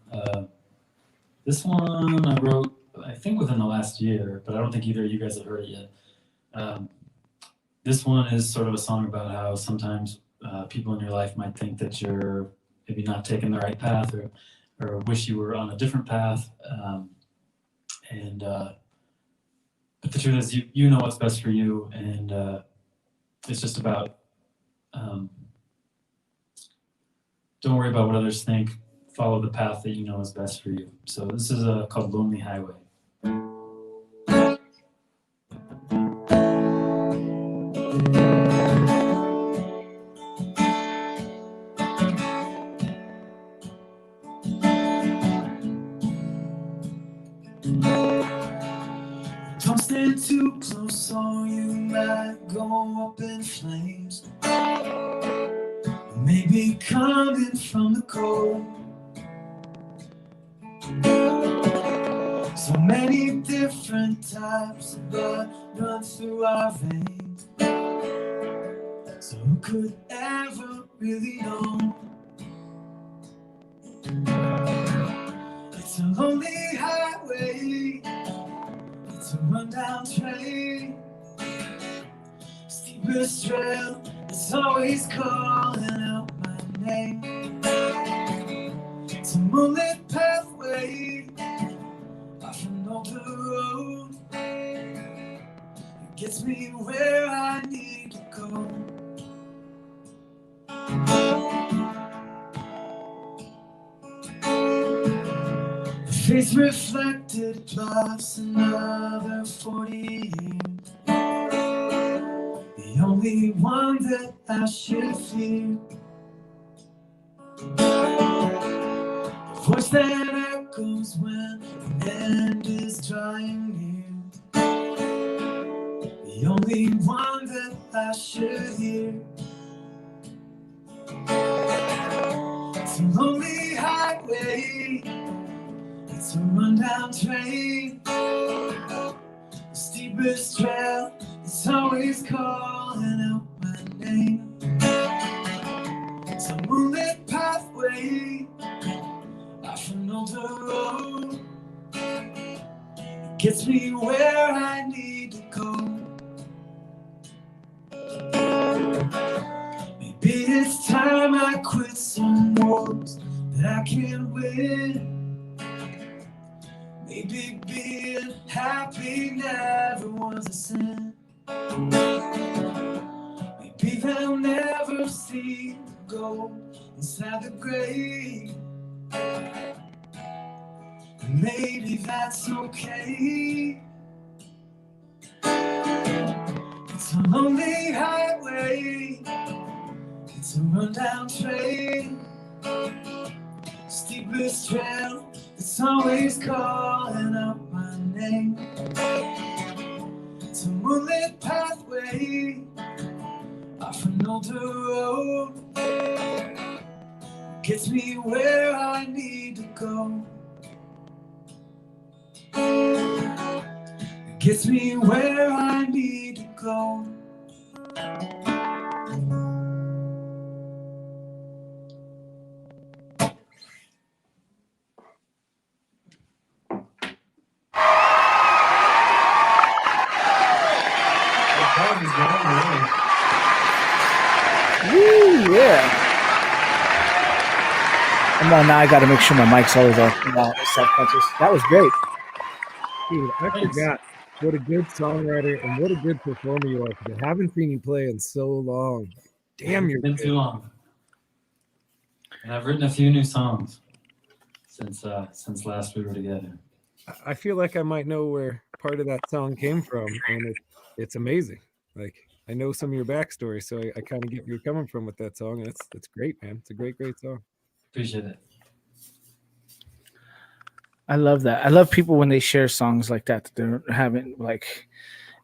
This one I wrote, I think, within the last year, but I don't think either of you guys have heard it yet. This one is sort of a song about how sometimes people in your life might think that you're maybe not taking the right path or wish you were on a different path. But the truth is you know what's best for you, and it's just about don't worry about what others think. Follow the path that you know is best for you. So this is called Lonely Highway. Don't stand too close or you might go up in flames. Maybe coming from the cold. So many different types of blood run through our veins. So who could ever really know? It's a lonely highway. It's a rundown train. Steepest trail is always calling out my name. It's a moonlit pathway off an older road. It gets me where I need to go. The face reflected plus another 40 years. The only one that I should fear. The voice that echoes when the end is drawing near, the only one that I should hear. It's a lonely highway, it's a rundown train, the steepest trail, it's always calling out my name. It's a moonlit pathway off an older road, it gets me where I need to go. Maybe it's time I quit some wars that I can't win. Maybe being happy never was a sin. Maybe they'll never see the gold inside the grave. And maybe that's okay. It's a lonely highway, it's a rundown train, steepest trail, it's always calling out my name. It's a moonlit pathway off an older road, gets me where I need to go. It gets me where I need to go.
Woo, yeah. Come on, now I got to make sure my mic's always off. Self-conscious. That was great.
Dude, I forgot what a good songwriter and what a good performer you are. I haven't seen you play in so long. Damn, you're
been
good.
too long. And I've written a few new songs since last we were together.
I feel like I might know where part of that song came from, and it's amazing. Like, I know some of your backstory, so I kind of get where you're coming from with that song. And it's great, man. It's a great song.
Appreciate it.
I love that. I love people when they share songs like that they haven't, like,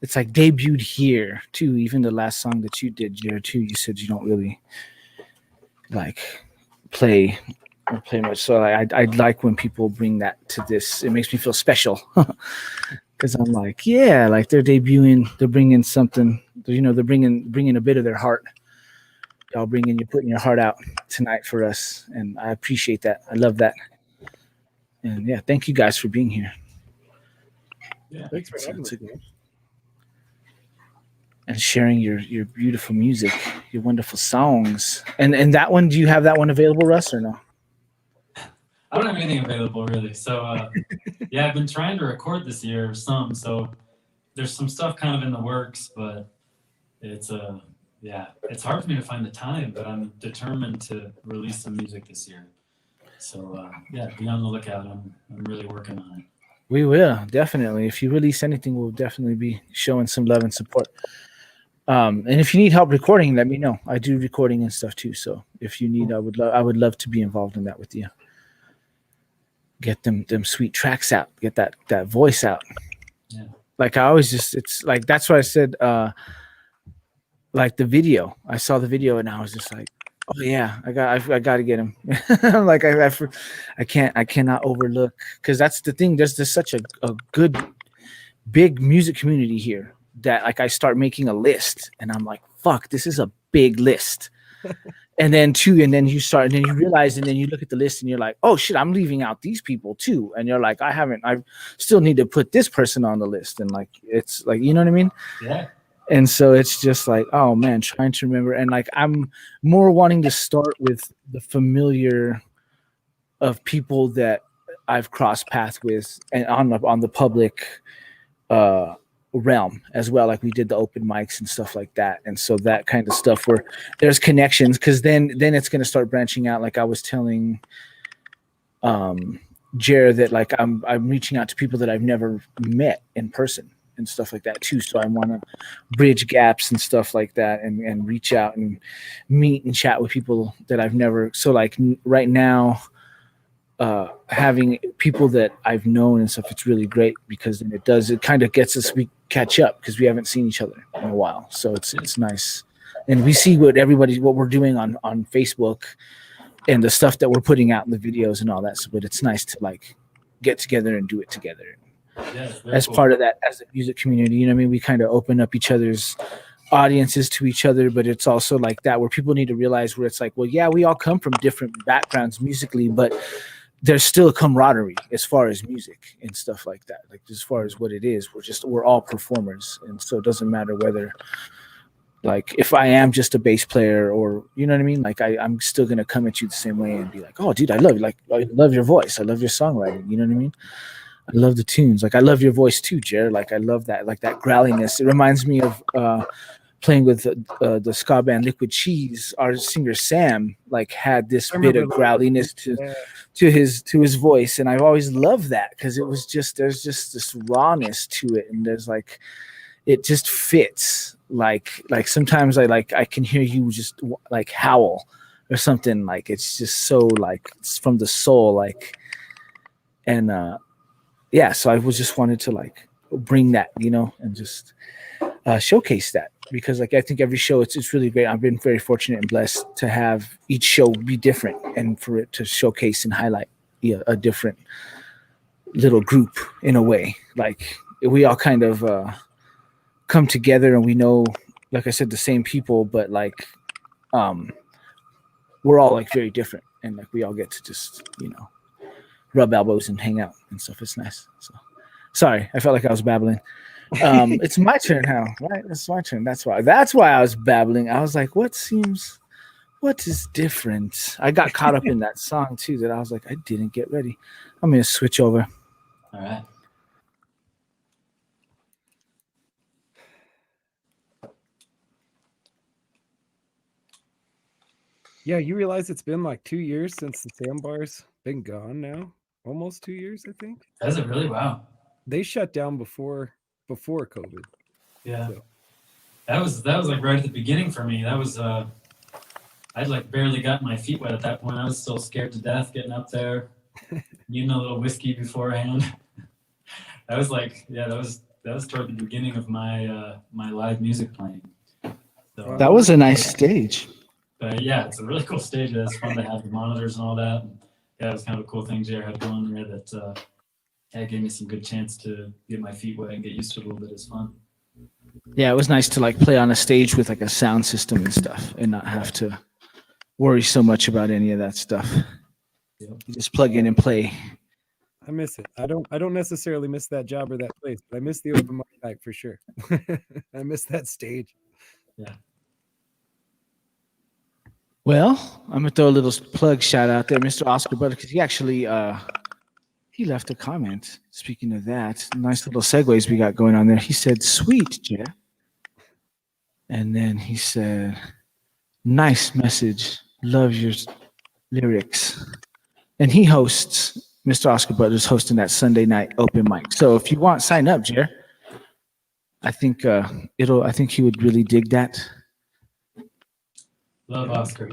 it's like debuted here too. Even the last song that you did, Jared, too, you said you don't really like play much. So I'd like when people bring that to this. It makes me feel special because I'm like, yeah, like they're debuting, they're bringing something, they're bringing a bit of their heart. Y'all you're putting your heart out tonight for us, and I appreciate that. I love that. And yeah, thank you guys for being here.
Yeah, thanks for having us.
And sharing your beautiful music, your wonderful songs. And that one, do you have that one available, Russ, or no?
I don't have anything available really. So yeah, I've been trying to record this year some. So there's some stuff kind of in the works, but it's it's hard for me to find the time. But I'm determined to release some music this year. So yeah, be on the lookout. I'm really working on it.
We will definitely. If you release anything, we'll definitely be showing some love and support. And if you need help recording, let me know. I do recording and stuff too. So if you need, I would love to be involved in that with you. Get them sweet tracks out. Get that voice out.
Yeah.
Like I always it's like that's what I said. Like the video, I saw the video and I was just like, oh yeah, I got to get him. Like I cannot overlook, because that's the thing. There's such a good big music community here that like I start making a list and I'm like, fuck, this is a big list. And then you realize, and then you look at the list and you're like, oh shit, I'm leaving out these people too. And you're like, I still need to put this person on the list. And like, it's like, you know what I mean?
Yeah.
And so it's just like, oh man, trying to remember. And like, I'm more wanting to start with the familiar of people that I've crossed paths with and on the public realm as well. Like we did the open mics and stuff like that. And so that kind of stuff where there's connections, because then it's going to start branching out. Like I was telling Jared that like I'm reaching out to people that I've never met in person. and stuff like that too. So I want to bridge gaps and stuff like that, and reach out and meet and chat with people that I've never. So like right now, having people that I've known and stuff, it's really great because then it kind of gets us, we catch up because we haven't seen each other in a while. So it's nice. And we see what we're doing on Facebook and the stuff that we're putting out in the videos and all that. So, but it's nice to like get together and do it together.
Yeah,
As part of that, as a music community, you know what I mean? We kind of open up each other's audiences to each other, but it's also like that where people need to realize where it's like, well, yeah, we all come from different backgrounds musically, but there's still a camaraderie as far as music and stuff like that. Like as far as what it is, we're all performers. And so it doesn't matter whether, like, if I am just a bass player or, you know what I mean? Like I'm still going to come at you the same way and be like, oh dude, I love you. Like, I love your voice. I love your songwriting. You know what I mean? I love the tunes. Like I love your voice too, Jared. Like I love that, like that growliness. It reminds me of, playing with the ska band Liquid Cheese. Our singer Sam like had this bit of growliness to his voice, and I've always loved that because it was just, there's just this rawness to it, and there's like, it just fits. Like sometimes I can hear you just like howl or something, like it's just so like it's from the soul, like, and yeah, so I was just wanted to like bring that, you know, and just showcase that, because like I think every show it's really great. I've been very fortunate and blessed to have each show be different and for it to showcase and highlight a different little group in a way. Like we all kind of come together and we know, like I said, the same people, but like we're all like very different, and like we all get to just, you know, rub elbows and hang out and stuff. It's nice. So sorry, I felt like I was babbling. It's my turn now, right? It's my turn. That's why I was babbling. I was like, what is different? I got caught up in that song too, that I was like, I didn't get ready. I'm gonna switch over.
All right.
Yeah, you realize it's been like 2 years since the sandbar's been gone now? Almost 2 years, I think.
Does it really? Wow.
They shut down before COVID.
Yeah.
So.
That was like right at the beginning for me. That was I'd like barely got my feet wet at that point. I was still scared to death getting up there, needing a little whiskey beforehand. That was like, yeah, that was toward the beginning of my my live music playing. So,
That was a nice stage.
But yeah, it's a really cool stage. It's fun to have the monitors and all that. And yeah, it was kind of a cool thing Jared had going there that yeah, gave me some good chance to get my feet wet and get used to it a little bit. It's fun.
Yeah, it was nice to like play on a stage with like a sound system and stuff, and not have to worry so much about any of that stuff.
Yep.
You just plug in and play.
I miss it. I don't necessarily miss that job or that place, but I miss the open mic night for sure. I miss that stage.
Yeah.
Well, I'm gonna throw a little plug shout out there, Mr. Oscar Butler, because he actually he left a comment. Speaking of that, nice little segues we got going on there. He said, "Sweet, Jeff," and then he said, "Nice message. Love your lyrics." And he hosts. Mr. Oscar Butler's hosting that Sunday night open mic. So if you want, sign up, Jer. I think I think he would really dig that.
Love Oscar.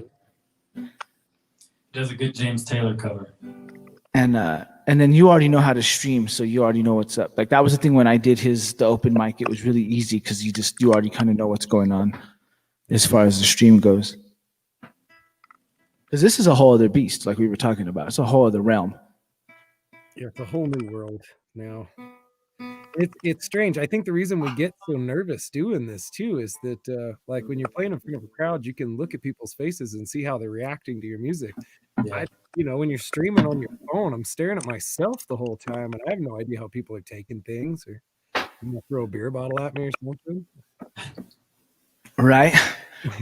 Does a good James Taylor cover.
And then you already know how to stream, so you already know what's up. Like that was the thing when I did the open mic. It was really easy because you already kind of know what's going on as far as the stream goes. Because this is a whole other beast, like we were talking about. It's a whole other realm.
Yeah, it's a whole new world now. It's strange. I think the reason we get so nervous doing this too is that like when you're playing in front of a crowd, you can look at people's faces and see how they're reacting to your music.
Yeah.
When you're streaming on your phone, I'm staring at myself the whole time, and I have no idea how people are taking things, or throw a beer bottle at me or something.
Right?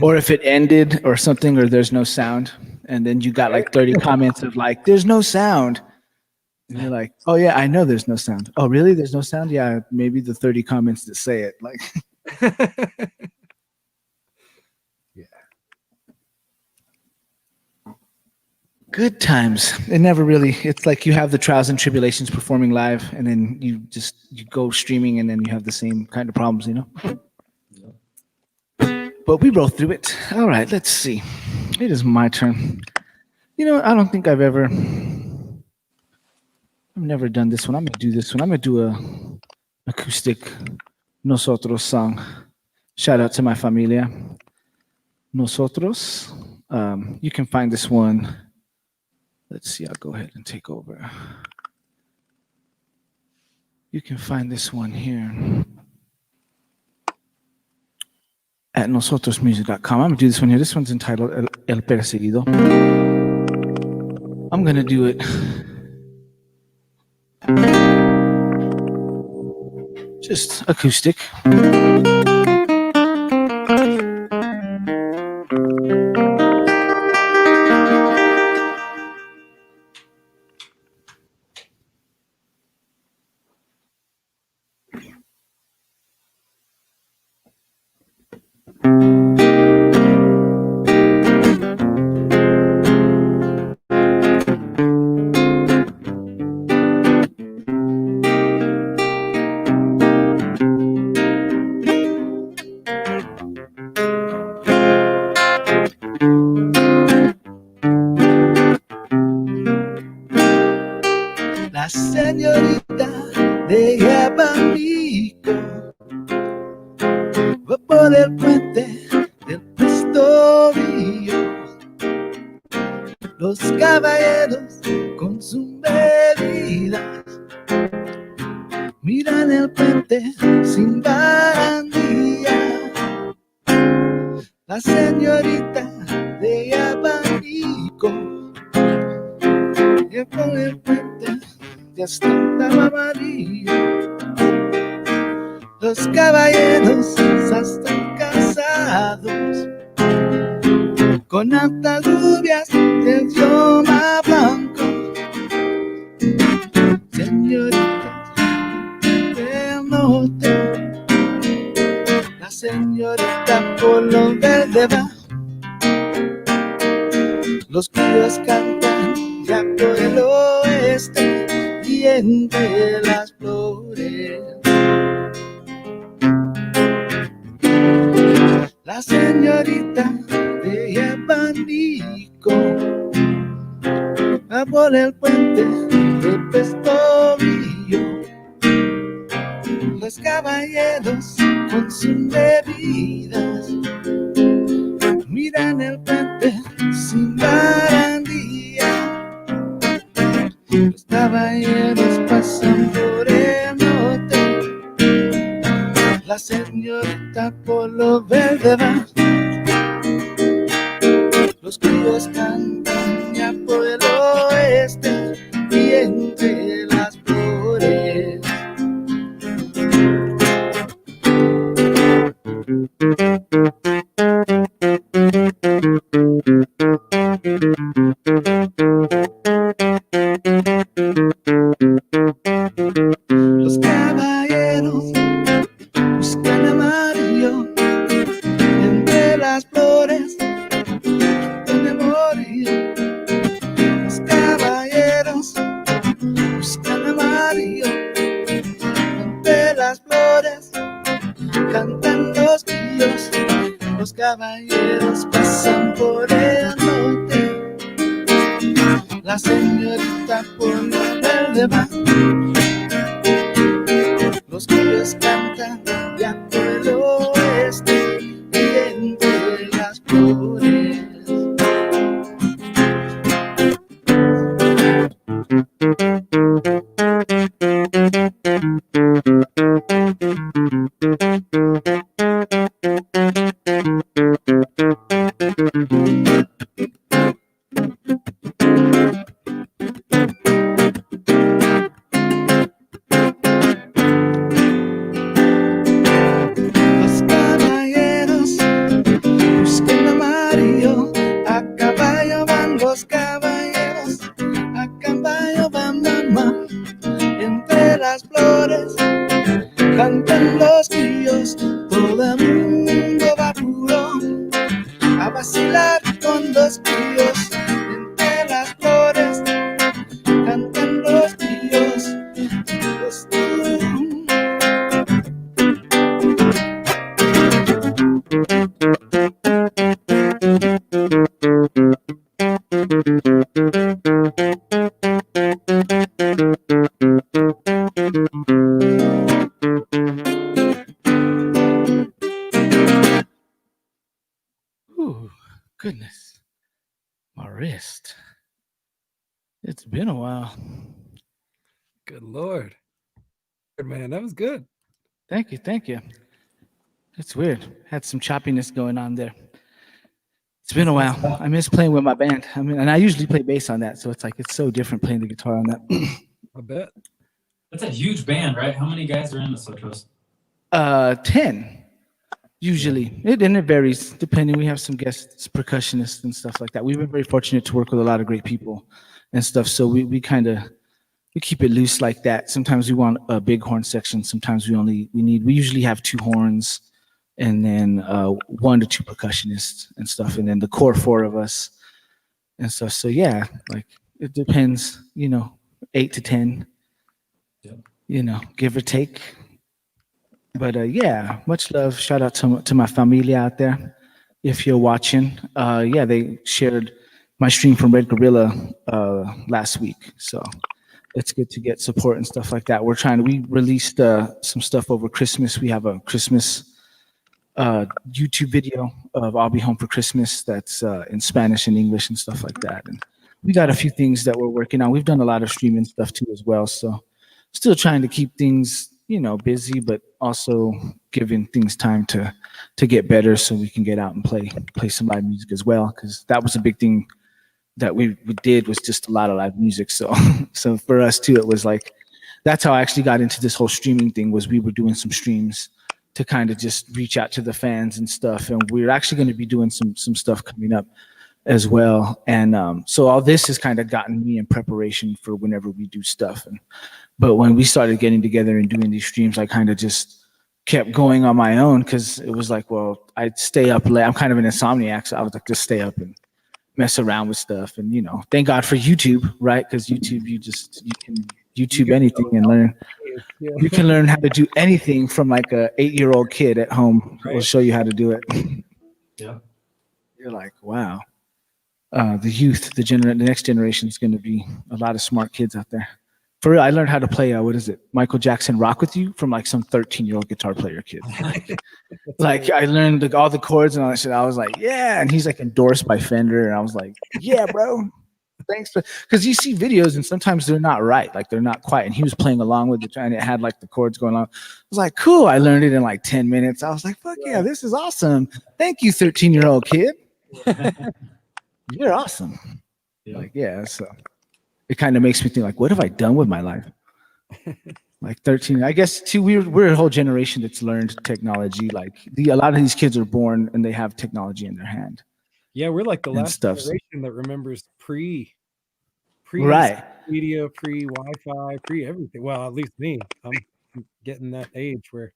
Or if it ended or something, or there's no sound, and then you got like 30 comments of like, "There's no sound." And you're like, "Oh yeah, I know there's no sound." "Oh really? There's no sound?" "Yeah, maybe the 30 comments that say it." Like,
yeah.
Good times. It never really. It's like you have the trials and tribulations performing live, and then you go streaming, and then you have the same kind of problems, you know. But we roll through it. All right. Let's see. It is my turn. You know, I don't think I've never done this one. I'm gonna do this one. I'm gonna do a acoustic Nosotros song. Shout out to my familia. Nosotros. You can find this one. Let's see, I'll go ahead and take over. You can find this one here at nosotrosmusic.com. I'm gonna do this one here. This one's entitled El Perseguido. I'm gonna do it just acoustic. La señorita de Yabanico va por el puente del Prestolillo. Los caballeros con sus bebidas miran el puente sin barandilla. La señorita de Yabanico que por el puente ya estaba amarillo. Los caballeros ya están casados con ataduras de idioma blanco. Señorita del norte, la señorita por lo verde va. Los críos cantan ya por el oeste y entre las flores. La señorita de Yabanico va por el puente de Prestolillo. Los caballeros con sus bebidas miran el puente sin barandilla. Los caballeros pasan por el norte, la señorita por lo verde va. Los críos cantan ya por el oeste y entre las flores. Los caballeros buscan a Mario entre las flores donde morir. Los caballeros buscan a Mario entre las flores, cantan los grillos. Los caballeros pasan por el norte, la señorita por lo verde va. Los grillos cantan ya por el oeste y entre las flores. Los caballeros buscan a Mario, a caballo van los caballeros, a caballo van mamá, entre las flores cantan los grillos, todo el mundo va puro a vacilar con los grillos, entre las flores. goodness. My wrist. It's been a while.
Good Lord. Good man. That was good.
Thank you. It's weird. Had some choppiness going on there. It's been a while. I miss playing with my band. I mean, and I usually play bass on that, so it's like it's so different playing the guitar on that.
I bet.
That's a huge band, right? How many guys are in the Sotros?
10 usually. It varies depending. We have some guests, percussionists and stuff like that. We've been very fortunate to work with a lot of great people and stuff. So we kind of we keep it loose like that. Sometimes we want a big horn section. Sometimes we usually have 2 horns and then 1 to 2 percussionists and stuff, and then the core 4 of us and stuff. So yeah, like it depends, 8 to 10, give or take. But yeah, much love. Shout out to my familia out there. If you're watching, yeah, they shared my stream from Red Gorilla last week. So it's good to get support and stuff like that. We released some stuff over Christmas. We have a Christmas YouTube video of I'll Be Home for Christmas that's in Spanish and English and stuff like that. And we got a few things that we're working on. We've done a lot of streaming stuff too as well. So still trying to keep things, busy, but also giving things time to get better so we can get out and play some live music as well. Because that was a big thing that we did, was just a lot of live music. So so for us too, it was like, that's how I actually got into this whole streaming thing, was we were doing some streams to kind of just reach out to the fans and stuff. And we're actually going to be doing some stuff coming up as well. And so all this has kind of gotten me in preparation for whenever we do stuff. But when we started getting together and doing these streams, I kind of just kept going on my own, because it was like, well, I'd stay up late. I'm kind of an insomniac, so I would like just stay up and mess around with stuff. And thank God for YouTube, right? Because YouTube, you can YouTube anything and learn.
Yeah.
You can learn how to do anything from like a 8-year-old kid at home. Will show you how to do it.
Yeah.
You're like, wow. The youth, the next generation is going to be a lot of smart kids out there. For real, I learned how to play, Michael Jackson Rock With You from like some 13-year-old guitar player kid. Like I learned all the chords and all that shit. I was like, yeah. And he's like endorsed by Fender. And I was like, yeah, bro. Thanks. Because you see videos and sometimes they're not right. Like they're not quite. And he was playing along with it and it had like the chords going on. I was like, cool. I learned it in like 10 minutes. I was like, fuck yeah, this is awesome. Thank you, 13-year-old kid. You're awesome.
Yeah.
Like, yeah. So it kind of makes me think like, what have I done with my life? Like 13, I guess too, we're a whole generation that's learned technology. Like a lot of these kids are born and they have technology in their hand.
Yeah, we're like the last
stuff.
generation that remembers pre
right
media, pre-Wi-Fi, pre-everything. Well, at least me. I'm getting that age where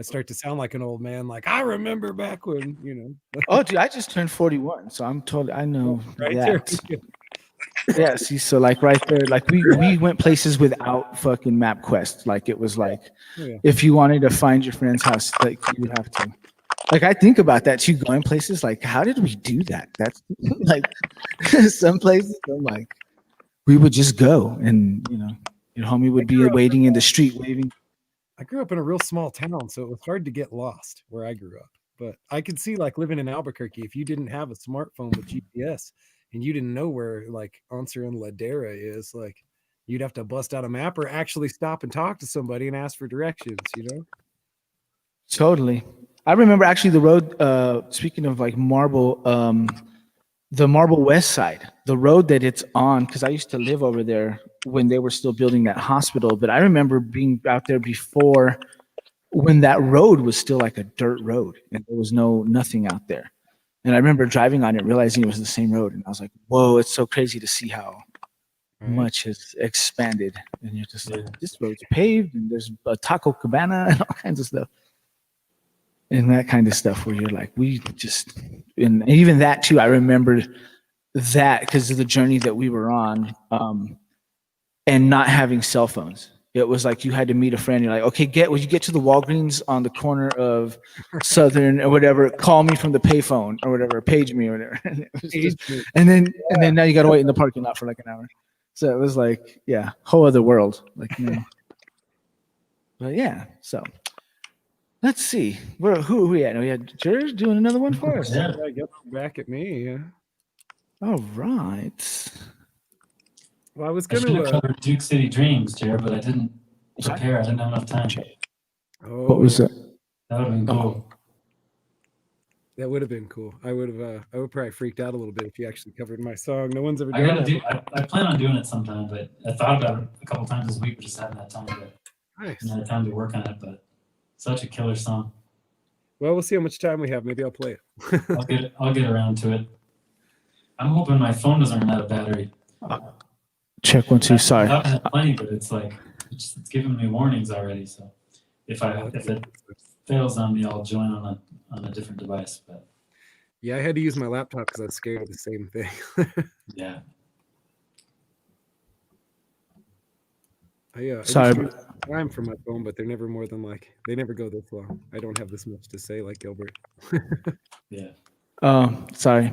I start to sound like an old man. Like I remember back when,
Oh, dude, I just turned 41, so I know
right
that.
there.
Yeah, see, so like right there, like we went places without fucking MapQuest. Like it was like, if you wanted to find your friend's house, like you would have to. Like I think about that too, going places. Like, how did we do that? That's like some places. I'm like, we would just go, and your homie would be waiting in the street, waving.
I grew up in a real small town, so it was hard to get lost where I grew up. But I could see like living in Albuquerque, if you didn't have a smartphone with GPS and you didn't know where like Oncer and Ladera is, like you'd have to bust out a map or actually stop and talk to somebody and ask for directions,
Totally. I remember actually the road, speaking of like Marble, the Marble West Side, the road that it's on, because I used to live over there when they were still building that hospital. But I remember being out there before, when that road was still like a dirt road and there was nothing out there. And I remember driving on it, realizing it was the same road. And I was like, whoa, it's so crazy to see how much has expanded. And you're just like, this road's paved and there's a taco cabana and all kinds of stuff. And that kind of stuff where you're like, and even that too, I remember that because of the journey that we were on, and not having cell phones. It was like you had to meet a friend. You're like, okay, when you get to the Walgreens on the corner of Southern or whatever, call me from the payphone or whatever, page me or whatever. And then now you got to wait in the parking lot for like an hour. So it was like, yeah, whole other world. Like, But yeah, so Let's see. Who are we at? We had George doing another one for us.
Yeah.
I guess back at me. Yeah.
All right.
Well, I was
I should have
gonna.
covered Duke City Dreams, Jared, but I didn't
Sorry?
prepare. I didn't have enough time.
Oh,
What was
yeah,
that?
That would have been cool.
that would have been cool. I would have. I would probably freaked out a little bit if you actually covered my song. No one's ever
I
done
gotta
that.
do. I plan on doing it sometime, but I thought about it a couple times this week, but just haven't had time to
Nice.
haven't had time to work on it. But such a killer song.
Well, we'll see how much time we have. Maybe I'll play it.
I'll get around to it. I'm hoping my phone doesn't run out of battery.
Check 1 2. Sorry.
I have plenty, but it's like it's giving me warnings already. So if it fails on me, I'll join on a different device. But
Yeah, I had to use my laptop because I was scared of the same thing.
yeah,
I
Sorry.
use time for my phone, but they're never more than they never go this long. I don't have this much to say like Gilbert.
yeah.
Sorry.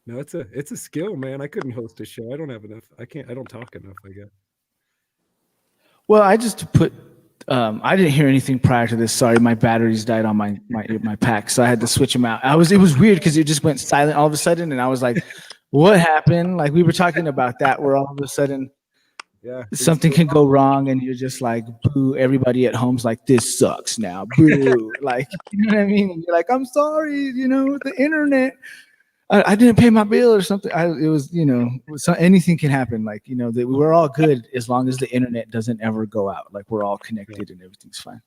No, it's a skill, man. I couldn't host a show. I don't have enough. I don't talk enough, I guess.
Well, I just put. I didn't hear anything prior to this. Sorry, my batteries died on my pack, so I had to switch them out. It was weird because it just went silent all of a sudden, and I was like, "What happened?" Like we were talking about that, where all of a sudden,
Yeah,
something can go wrong, and you're just like, "Boo!" Everybody at home's like, "This sucks now." Boo! Like, you know what I mean? And you're like, "I'm sorry," the internet. I didn't pay my bill or something. It was, so anything can happen. Like, we're all good as long as the internet doesn't ever go out. Like we're all connected and everything's fine.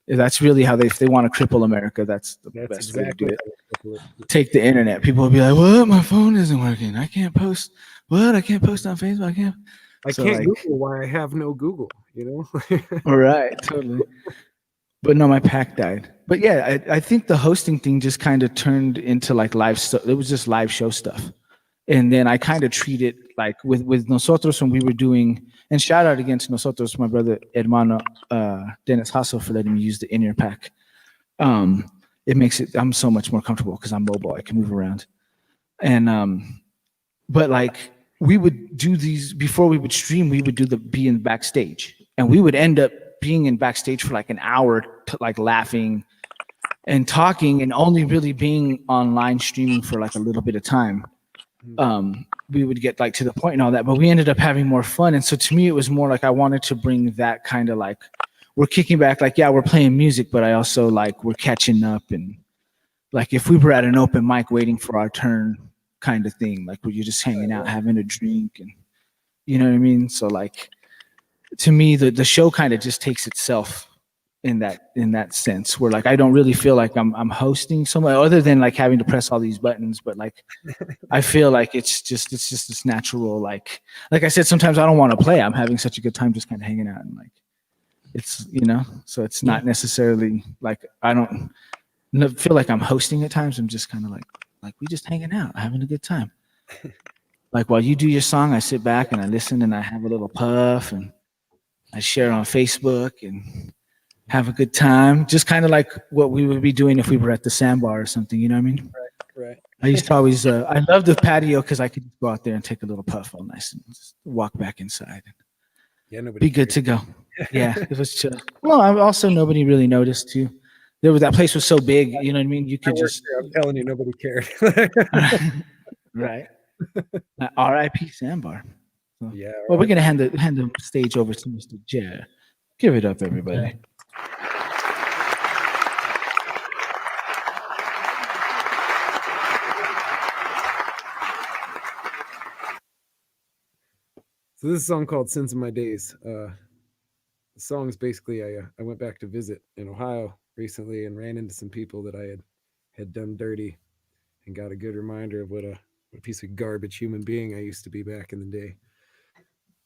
That's really how if they want to cripple America, that's the best way to do it. Take the internet. People will be like, "What? My phone isn't working. I can't post. What? I can't post on Facebook. I can't."
Google why I have no Google,
All right, totally. But no, my pack died. But yeah, I think the hosting thing just kind of turned into like live stuff. It was just live show stuff. And then I kind of treat it like with Nosotros when we were doing, and shout out again to Nosotros, my brother hermano Dennis Hasso for letting me use the in-ear pack. It makes it, I'm so much more comfortable because I'm mobile. I can move around. And but like we would do these before we would stream, we would be in backstage. And we would end up being in backstage for like an hour, like laughing and talking, and only really being online streaming for like a little bit of time. We would get like to the point and all that, but we ended up having more fun. And so to me, it was more like I wanted to bring that kind of like we're kicking back, like yeah, we're playing music, but I also like we're catching up, and like if we were at an open mic waiting for our turn, kind of thing, like where you're just hanging out, having a drink, and you know what I mean. So like. To me, the show kind of just takes itself in that sense, where like I don't really feel like I'm hosting somewhere other than like having to press all these buttons, but like I feel like it's just this natural like I said, sometimes I don't want to play. I'm having such a good time just kind of hanging out, and like it's so it's not necessarily like I don't feel like I'm hosting at times. I'm just kind of like we just hanging out, having a good time. Like while you do your song, I sit back and I listen and I have a little puff and I share on Facebook and have a good time. Just kind of like what we would be doing if we were at the sandbar or something. You know what I mean?
Right.
I used to always, I love the patio because I could go out there and take a little puff all nice and just walk back inside and be good to go. Yeah, it was chill. Well, nobody really noticed too. That place was so big, you know what I mean? You could just.
I'm telling you, nobody cared.
Right. R.I.P. Sandbar. So,
Yeah.
well, we're gonna hand the stage over to Mr. Jer. Give it up, everybody.
So this is a song called "Sins of My Days." The song is basically I went back to visit in Ohio recently and ran into some people that I had done dirty, and got a good reminder of what a piece of garbage human being I used to be back in the day.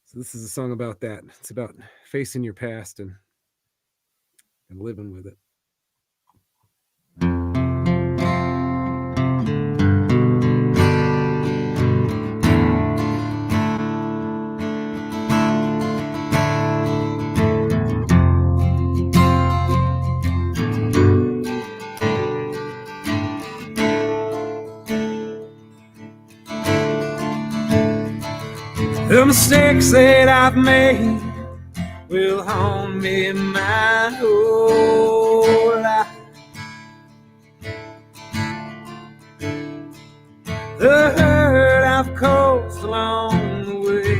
So this is a song about that. It's about facing your past and living with it. The mistakes that I've made
will haunt me my whole life. The hurt I've caused along the way,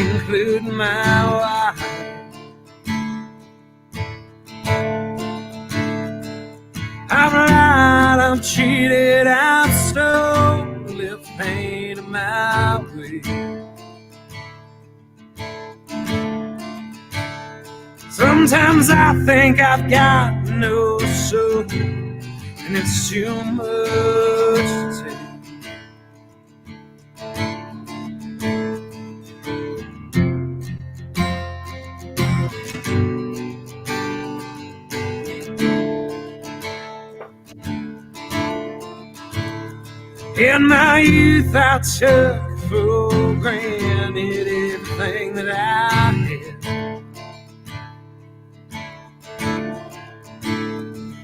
including my wife. I've lied, I've cheated, I've stolen, left pain in my way. Sometimes I think I've got no soul, and it's too much to take. In my youth I took for granted everything that I had.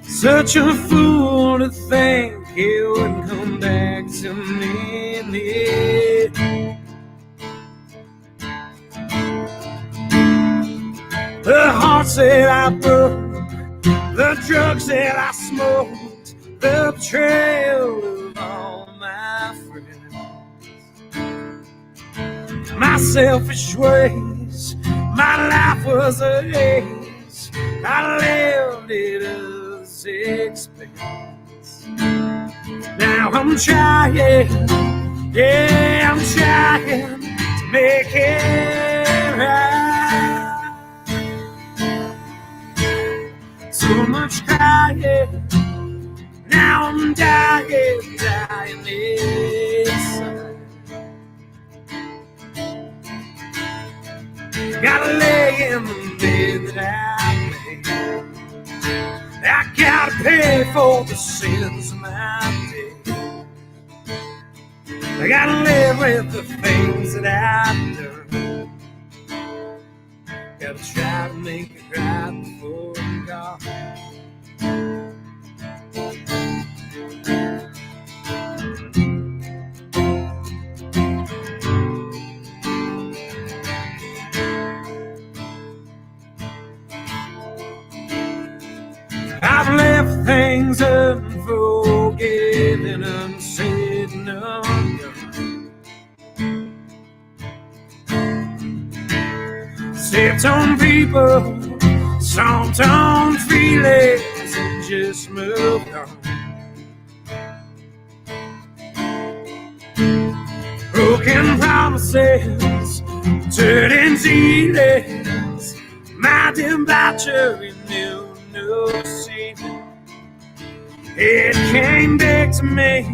Such a fool to think it would come back to me in the end. The hearts that I broke, the drugs that I smoked, the betrayal of all my friends, my selfish ways, my life was a haze. I lived it as expense. Now I'm trying, yeah, I'm trying to make it right. So much crying, now I'm dying inside. Gotta lay in the bed that I made. I gotta pay for the sins of my day. I gotta live with the things that I've done. Gotta try to make it right before I'm gone. I've left things unforgiven, unsaid, and undone. Stepped on people, stomped on feelings, and just moved on. Broken promises, turning dealings, my debauchery knew no secret. It came back to me,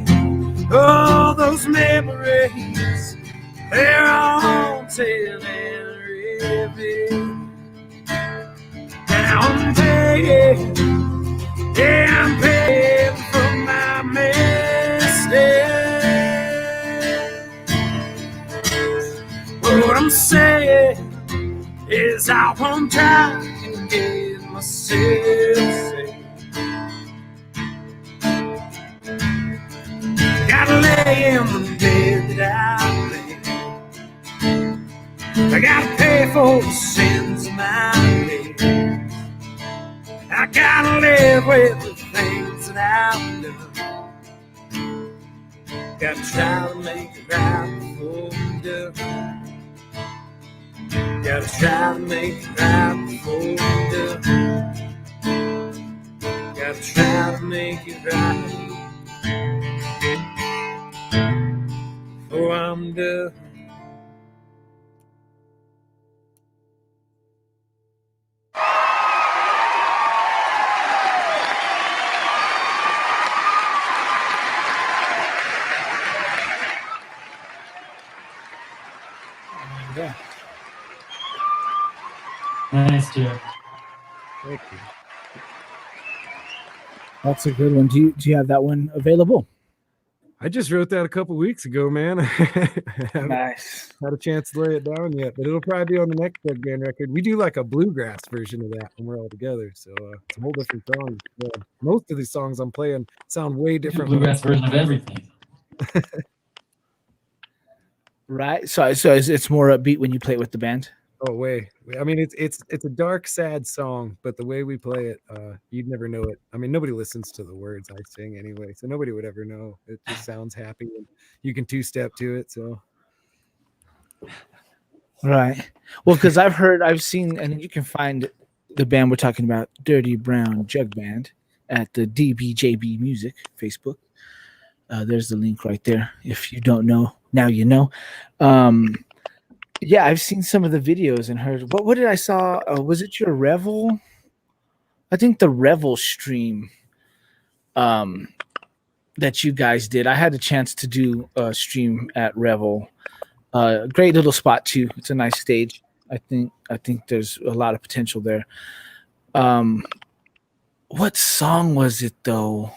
all those memories, they're all haunted and revealed. Now I'm paying, yeah, I'm paying for my mistakes. What I'm saying is I won't try and get myself saved. Gotta lay in the bed that I made. I gotta pay for the sins of my days. I gotta live with the things that I've done. Gotta try to make it right before I'm done. Gotta try to make it right before I'm done. Gotta try to make it right before I'm done. Yeah.
Nice, Jared.
Thank you.
That's a good one. Do you have that one available?
I just wrote that a couple weeks ago, man. I haven't
Nice.
had a chance to lay it down yet, but it'll probably be on the next Big Band record. We do like a bluegrass version of that when we're all together, so it's a whole different song. Yeah. Most of these songs I'm playing sound way different.
Bluegrass version of everything.
Right. So it's more upbeat when you play it with the band.
Oh, way. I mean, it's a dark, sad song, but the way we play it, you'd never know it. I mean, nobody listens to the words I sing anyway, so nobody would ever know. It just sounds happy, and you can two-step to it. So
Right. Well, because I've seen, and you can find the band we're talking about, Dirty Brown Jug Band, at the DBJB Music Facebook. There's the link right there. If you don't know, now you know. Um, yeah, I've seen some of the videos and heard. What did I saw? Was it your Revel? I think the Revel stream um, that you guys did. I had a chance to do a stream at Revel. Great little spot too. It's a nice stage. I think there's a lot of potential there. Um, what song was it though?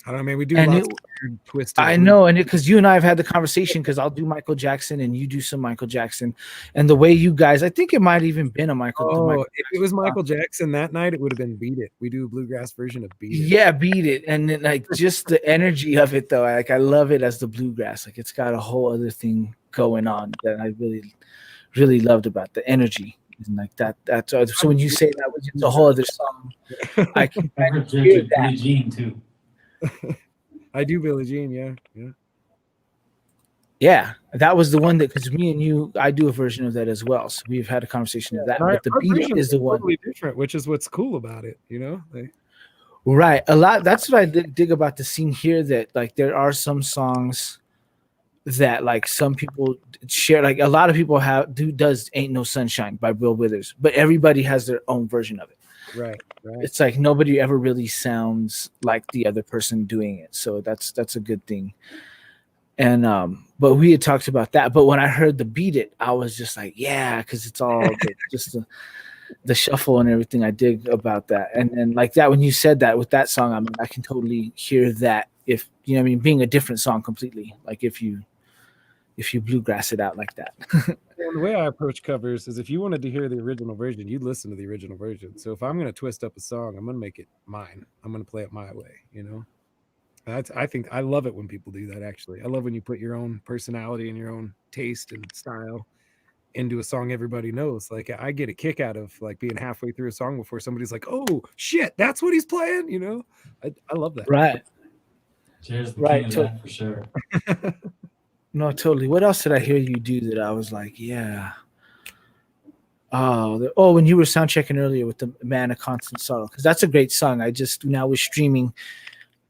I don't know, man. We do
And
lots of weird, twisted.
I
blues.
know, and because you and I have had the conversation, because I'll do Michael Jackson and you do some Michael Jackson, and the way you guys, I think it might even been a Michael. the
Oh,
Michael
if it was Michael Jackson that night, it would have been "Beat It." We do a bluegrass version of "Beat It."
Yeah, beat it, and then like just the energy of it though. Like I love it as the bluegrass. Like it's got a whole other thing going on that I really loved about the energy. And like that. That's so when you say that was just a whole other song, I can
I
kind
heard
of hear
Billie
that.
Jean too.
I do Billie Jean. Yeah.
Yeah, that was the one that, because me and you, I do a version of that as well. So we've had a conversation of that.
And
But the
our
beat it
version
is the one.
totally different, which is what's cool about it.
Right. A lot. That's what I dig about the scene here. That like there are some songs that like some people share. Like a lot of people does "Ain't No Sunshine" by Bill Withers, but everybody has their own version of it.
Right.
It's like nobody ever really sounds like the other person doing it. So that's a good thing. And but we had talked about that. But when I heard the beat it, I was just like, yeah, because it's all just the shuffle and everything I dig about that. And then like that, when you said that with that song, I mean, I can totally hear that, if you know what I mean, being a different song completely. Like if you bluegrass it out like that.
And the way I approach covers is if you wanted to hear the original version, you'd listen to the original version. So if I'm going to twist up a song, I'm going to make it mine. I'm going to play it my way. I think I love it when people do that. Actually, I love when you put your own personality and your own taste and style into a song everybody knows. Like I get a kick out of like being halfway through a song before somebody's like, "Oh shit, that's what he's playing." I love that.
Right.
Cheers, the
Right.
king of that for sure.
No, totally. What else did I hear you do that I was like, yeah. Oh, when you were sound checking earlier with the Man of Constant Sorrow, because that's a great song. I just now was streaming.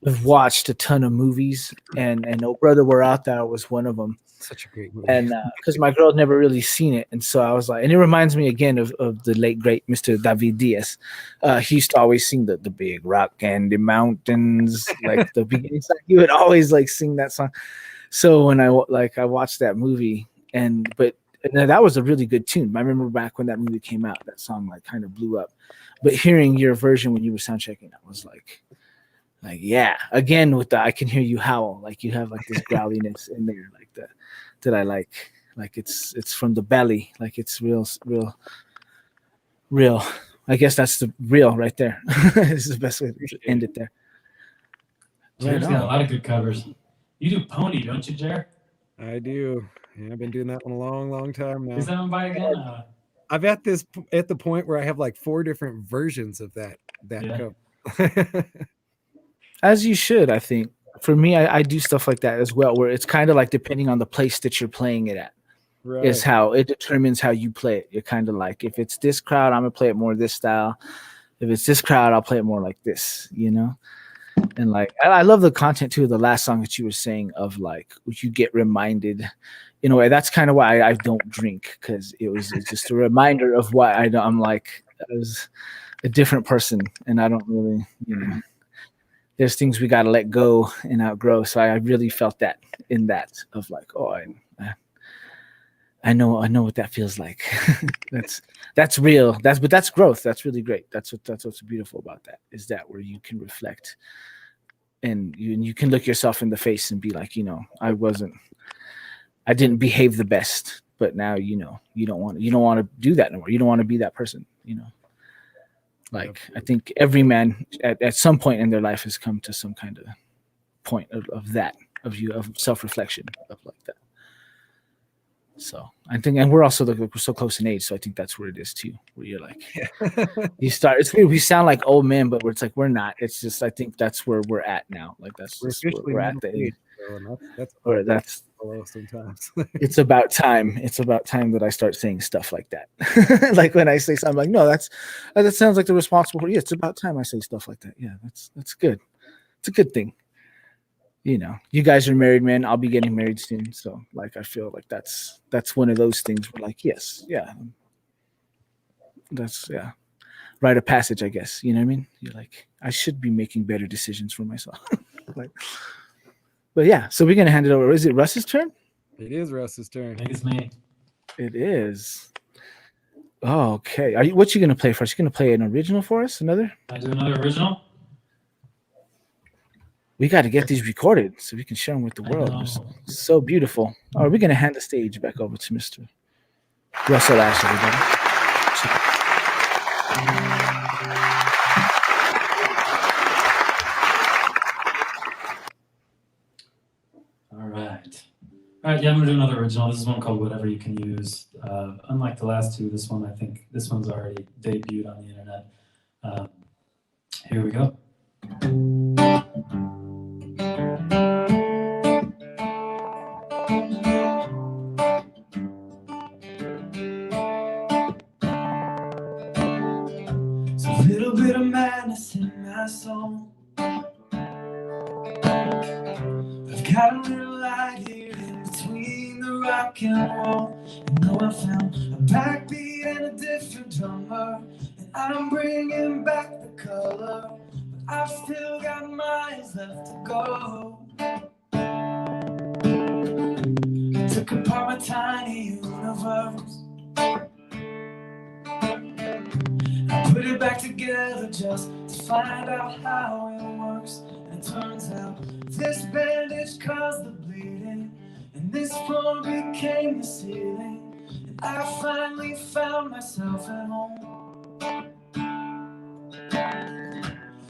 I've watched a ton of movies, and Oh Brother We're Out There was one of them.
Such a great movie.
And because my girl had never really seen it, and so I was like, and it reminds me again of the late great Mr. David Diaz. He used to always sing the big rock and the mountains, like the beginning song. He would always like sing that song. So when I watched that movie, but that was a really good tune. I remember back when that movie came out, that song like kind of blew up. But hearing your version when you were sound checking, I was like yeah, again with the I can hear you howl, like you have like this growliness in there, like that I like it's from the belly, like it's real. I guess that's the real right there. This is the best way to end it there.
Jared's got a lot of good covers. You do Pony, don't you, Jared?
I do. Yeah, I've been doing that one a long, long time now.
Is that one by again?
I've at the point where I have like 4 different versions of that cover.
As you should, I think. For me, I do stuff like that as well, where it's kind of like depending on the place that you're playing it at,
Right.
is how it determines how you play it. You're kind of like, if it's this crowd, I'm gonna play it more this style. If it's this crowd, I'll play it more like this, And like, I love the content too of the last song that you were saying of like, you get reminded, in a way. That's kind of why I don't drink, because it's just a reminder of why I'm like, I was a different person, and I don't really, there's things we got to let go and outgrow. So I really felt that in that of like, oh, I know what that feels like. that's real. That's growth. That's really great. That's what's beautiful about that, is that where you can reflect and you can look yourself in the face and be like, I didn't behave the best, but now you don't want to do that anymore. You don't want to be that person. Like, I think every man at some point in their life has come to some kind of point of self-reflection, of like that. So I think, and we're also we're so close in age, so I think that's where it is too. Where you're like, you start. It's weird. We sound like old men, but it's like we're not. It's just I think that's where we're at now. Like that's
We're
just where
officially
we're at
middle
the
age,
age
so, and that's
where that's.
below sometimes.
It's about time. It's about time that I start saying stuff like that. Like when I say something, like, no, that sounds like the responsible. Yeah, it's about time I say stuff like that. Yeah, that's good. It's a good thing. You know, you guys are married, man. I'll be getting married soon, so like I feel like that's one of those things where like, yes, yeah, that's yeah, rite of passage, I guess. You know what I mean? You're like, I should be making better decisions for myself. Like, but yeah, so we're gonna hand it over. Is it Russ's turn?
It is Russ's
I
turn.
think it's me.
It is. Oh, okay. What you gonna play first? You gonna play an original for us? Another?
I do another original.
We got to get these recorded so we can share them with the
I
world.
know.
They're so beautiful. All right, we're gonna hand the stage back over to Mr. Russell Ash, everybody.
All right. All right, yeah, I'm gonna do another original. This is one called Whatever You Can Use. Unlike the last two, this one, I think this one's already debuted on the internet. Here we go. It's a little bit of madness in my soul. I've got a little light here in between the rock and roll. And know I found a backbeat and a different drummer, and I'm bringing back the color, but I've still got miles left to go. I took apart my tiny universe, I put it back together just to find out how it works. And it turns out this bandage caused the bleeding, and this floor became the ceiling, and I finally found myself at home.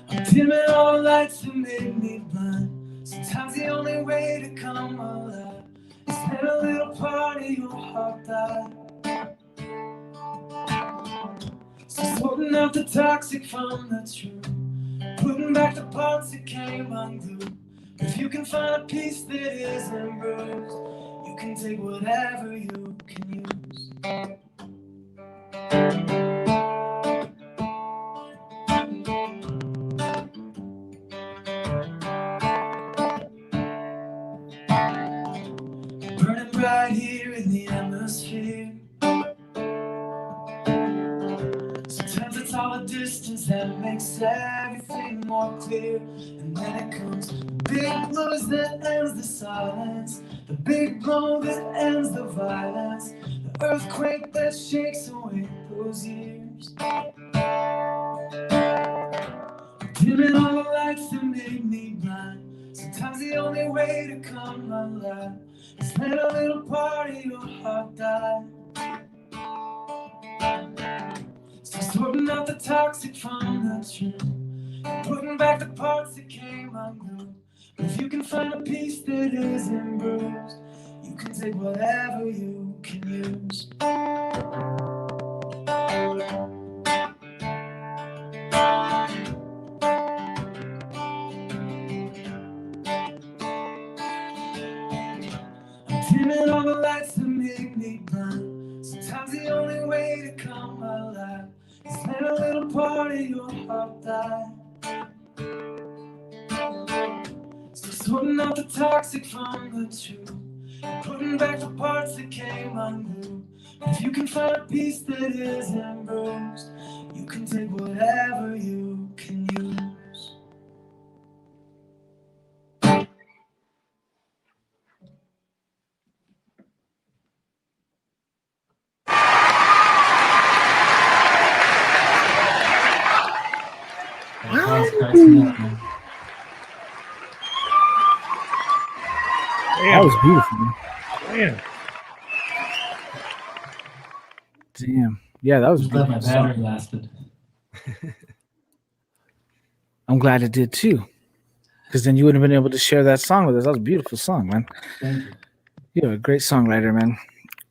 I'm dimming all the lights that made me blind. Sometimes the only way to come alive is let a little part of your heart die. So sorting out the toxic from the true, putting back the parts that came unglued. If you can find a piece that isn't bruised, you can take whatever you can use. Burning right here in the atmosphere. Sometimes it's all the distance that makes everything more clear. And then it comes the big blues that ends the silence, the big blow that ends the violence, the earthquake that shakes away those years. Dimming all the lights that made me blind. Sometimes the only way to come alive is let a little part of your heart die. So sorting out the toxic from the true, putting back the parts that came unglued. But if you can find a piece that isn't bruised, you can take whatever you can use. I'm dimming all the lights that make me blind. Sometimes the only way to come alive is let a little part of your heart die. So sorting out the toxic from the true, putting back the parts that came unglued. If you can find a piece that isn't bruised, you can take whatever you can use.
That was beautiful, man.
Man.
Damn. Yeah, that was
Just glad my
beautiful.
battery lasted.
I'm glad it did too, because then you wouldn't have been able to share that song with us. That was a beautiful song, man.
Thank you.
You're a great songwriter, man.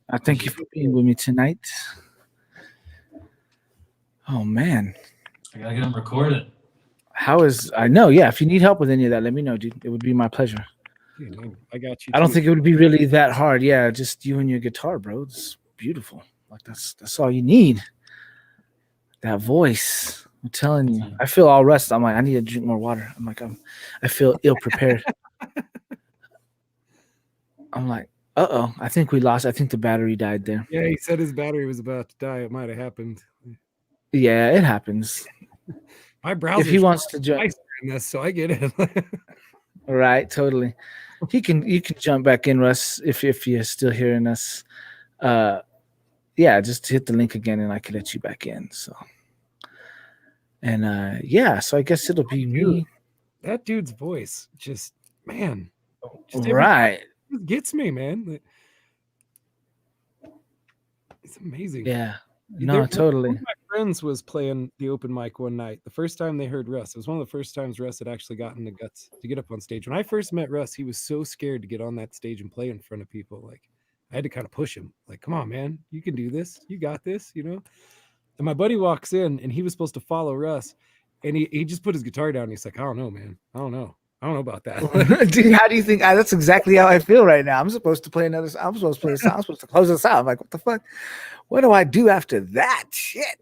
I thank you for being with me tonight. Oh man,
I gotta get them recorded.
how is I know? Yeah, if you need help with any of that, let me know, dude. It would be my pleasure.
Yeah, man, I got you.
I don't
too.
think it would be really that hard. Yeah, just you and your guitar, bro. It's beautiful. Like that's all you need. That voice. I'm telling you. I feel all rust. I'm like, I need to drink more water. I feel ill prepared. I'm like, uh-oh. I think we lost. I think the battery died there.
Yeah, he said his battery was about to die. It might have happened.
Yeah, it happens.
My browser.
If he wants to jump,
in this, so I get it.
right? Totally. You can jump back in, Russ, if you're still hearing us. Yeah, just hit the link again and I can let you back in. So and yeah, so I guess it'll be me.
That dude's voice, just man, just
Right.
it gets me, man. It's amazing.
Yeah. No, totally.
One of my friends was playing the open mic one night. The first time they heard Russ, it was one of the first times Russ had actually gotten the guts to get up on stage. When I first met Russ, he was so scared to get on that stage and play in front of people. Like I had to kind of push him, like, come on, man, you can do this. You got this, you know? And my buddy walks in and he was supposed to follow Russ. And he just put his guitar down. And he's like, I don't know, man. I don't know about that.
Dude, how do you think? That's exactly how I feel right now. I'm supposed to play another. I'm supposed to play a song. I'm supposed to close this out. I'm like, what the fuck? What do I do after that? Shit.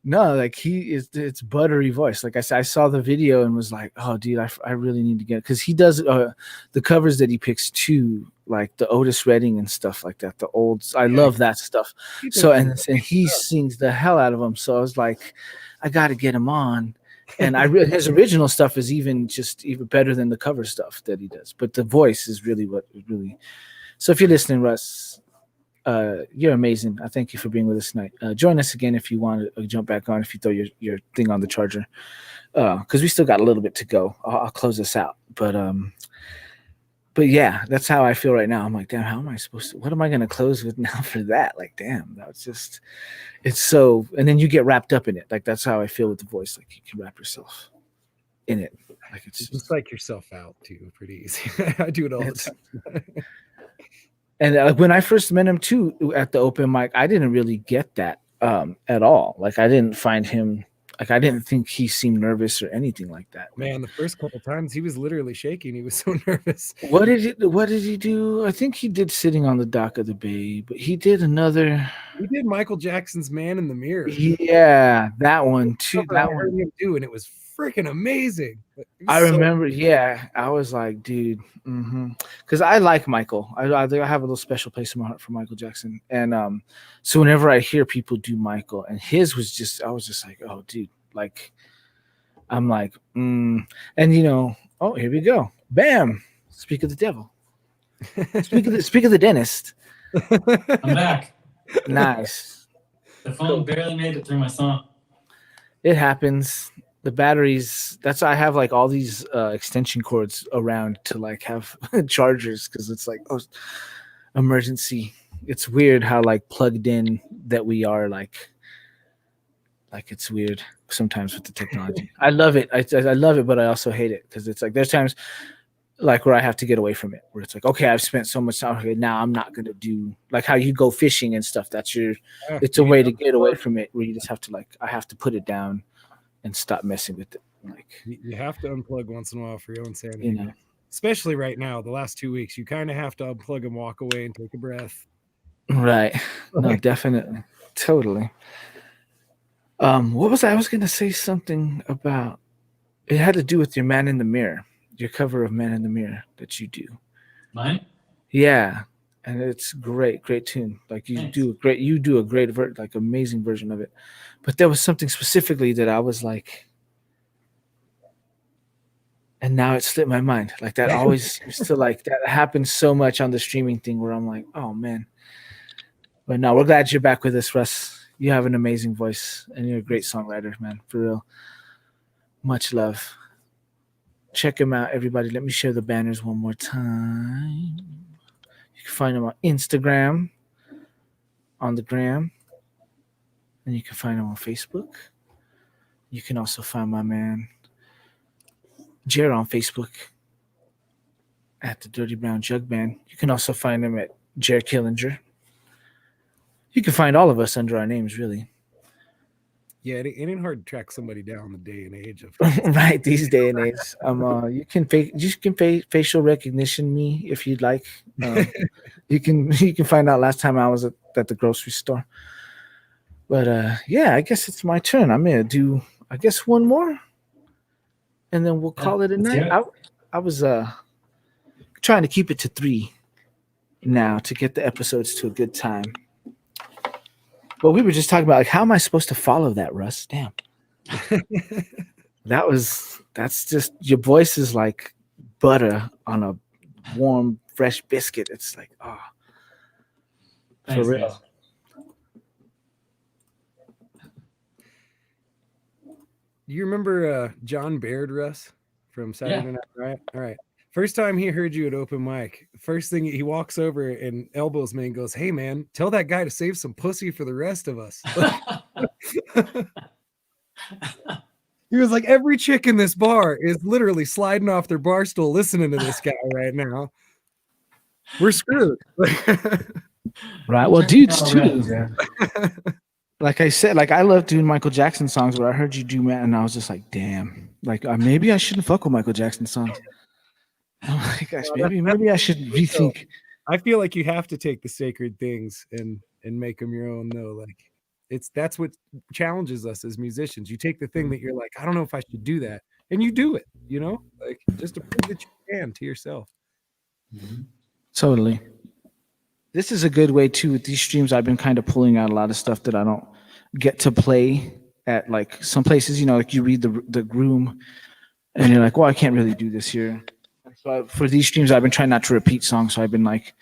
No, like it's buttery voice. Like I said, I saw the video and was like, oh, dude, I really need to get, because he does the covers that he picks too, like the Otis Redding and stuff like that. The old, I love that stuff. So and he sings the hell out of them. So I was like, I got to get him on. And his original stuff is even better than the cover stuff that he does. But the voice is really what really. So if you're listening, Russ, you're amazing. I thank you for being with us tonight. Join us again if you want to jump back on, if you throw your thing on the charger, because we still got a little bit to go. I'll close this out. But yeah, that's how I feel right now. I'm like, damn, how am I supposed to? What am I going to close with now for that? Like, damn, that's just. It's so, and then you get wrapped up in it. Like that's how I feel with the voice. Like you can wrap yourself in it. Like it's
just psych yourself out too, pretty easy. I do it all the time.
And when I first met him too at the open mic, I didn't really get that at all. Like I didn't find him, like I didn't think he seemed nervous or anything like that.
Man, the first couple times he was literally shaking. He was so nervous.
What did he do? I think he did Sitting on the Dock of the Bay, but he did another.
He did Michael Jackson's Man in the Mirror.
Yeah, that one too. That one
him do, and it was freaking amazing.
I remember. Yeah, I was like, dude, because I like Michael. I have a little special place in my heart for Michael Jackson, and so whenever I hear people do Michael, and his was just, I was just like, oh, dude, like, I'm like, and you know, oh, here we go, bam. Speak of the devil. Speak of the dentist.
I'm back.
Nice.
The phone barely made it through my song.
It happens. The batteries, that's why I have like all these extension cords around to like have chargers, because it's like, oh, emergency. It's weird how like plugged in that we are, like it's weird sometimes with the technology. I love it. I love it, but I also hate it, because it's like there's times like where I have to get away from it, where it's like, okay, I've spent so much time. Okay, now I'm not gonna do like how you go fishing and stuff. That's it's a way to get away from it, where you just have to I have to put it down and stop messing with it. Like
you have to unplug once in a while for your own sanity.
You know,
especially right now, the last 2 weeks, you kind of have to unplug and walk away and take a breath.
Right. No, definitely. Totally. What was I was gonna say something about, it had to do with your Man in the Mirror, your cover of Man in the Mirror that you do.
Mine?
Yeah. And it's great tune. Like you do a great like amazing version of it. But there was something specifically that I was like, and now it slipped my mind. Like that always seems to, like, that happens so much on the streaming thing, where I'm like, oh man. But no, we're glad you're back with us, Russ. You have an amazing voice and you're a great songwriter, man. For real. Much love. Check him out, everybody. Let me share the banners one more time. You can find him on Instagram, on the gram, and you can find him on Facebook. You can also find my man Jared on Facebook at the Dirty Brown Jug Band. You can also find him at Jared Killinger. You can find all of us under our names, really.
Yeah, it ain't hard to track somebody down the day and age of.
Right, these day and age. You can facial recognition me if you'd like. You can find out last time I was at the grocery store. But yeah, I guess it's my turn. I'm gonna do I guess one more, and then we'll call it a
let's
night.
hear it.
I was trying to keep it to 3 now to get the episodes to a good time. But we were just talking about like how am I supposed to follow that, Russ? Damn. That's just your voice is like butter on a warm, fresh biscuit. It's like, oh,
Thanks,
for real.
guys.
You remember John Baird, Russ, from Saturday
Yeah.
Night Riot? All right. First time he heard you at open mic, first thing he walks over and elbows me and goes, "Hey man, tell that guy to save some pussy for the rest of us." He was like, every chick in this bar is literally sliding off their bar stool listening to this guy right now. We're screwed.
Right. Well, dudes
Already,
too.
yeah.
Like I said, like I love doing Michael Jackson songs, but I heard you do man, and I was just like, damn. Like maybe I shouldn't fuck with Michael Jackson songs. Oh my gosh, maybe I should rethink.
I feel like you have to take the sacred things and make them your own though. Like that's what challenges us as musicians. You take the thing that you're like, I don't know if I should do that, and you do it, you know, like just to prove that you can to yourself.
Totally. This is a good way too. With these streams, I've been kind of pulling out a lot of stuff that I don't get to play at like some places. You know, like you read the room, and you're like, well, I can't really do this here. So for these streams, I've been trying not to repeat songs. So I've been like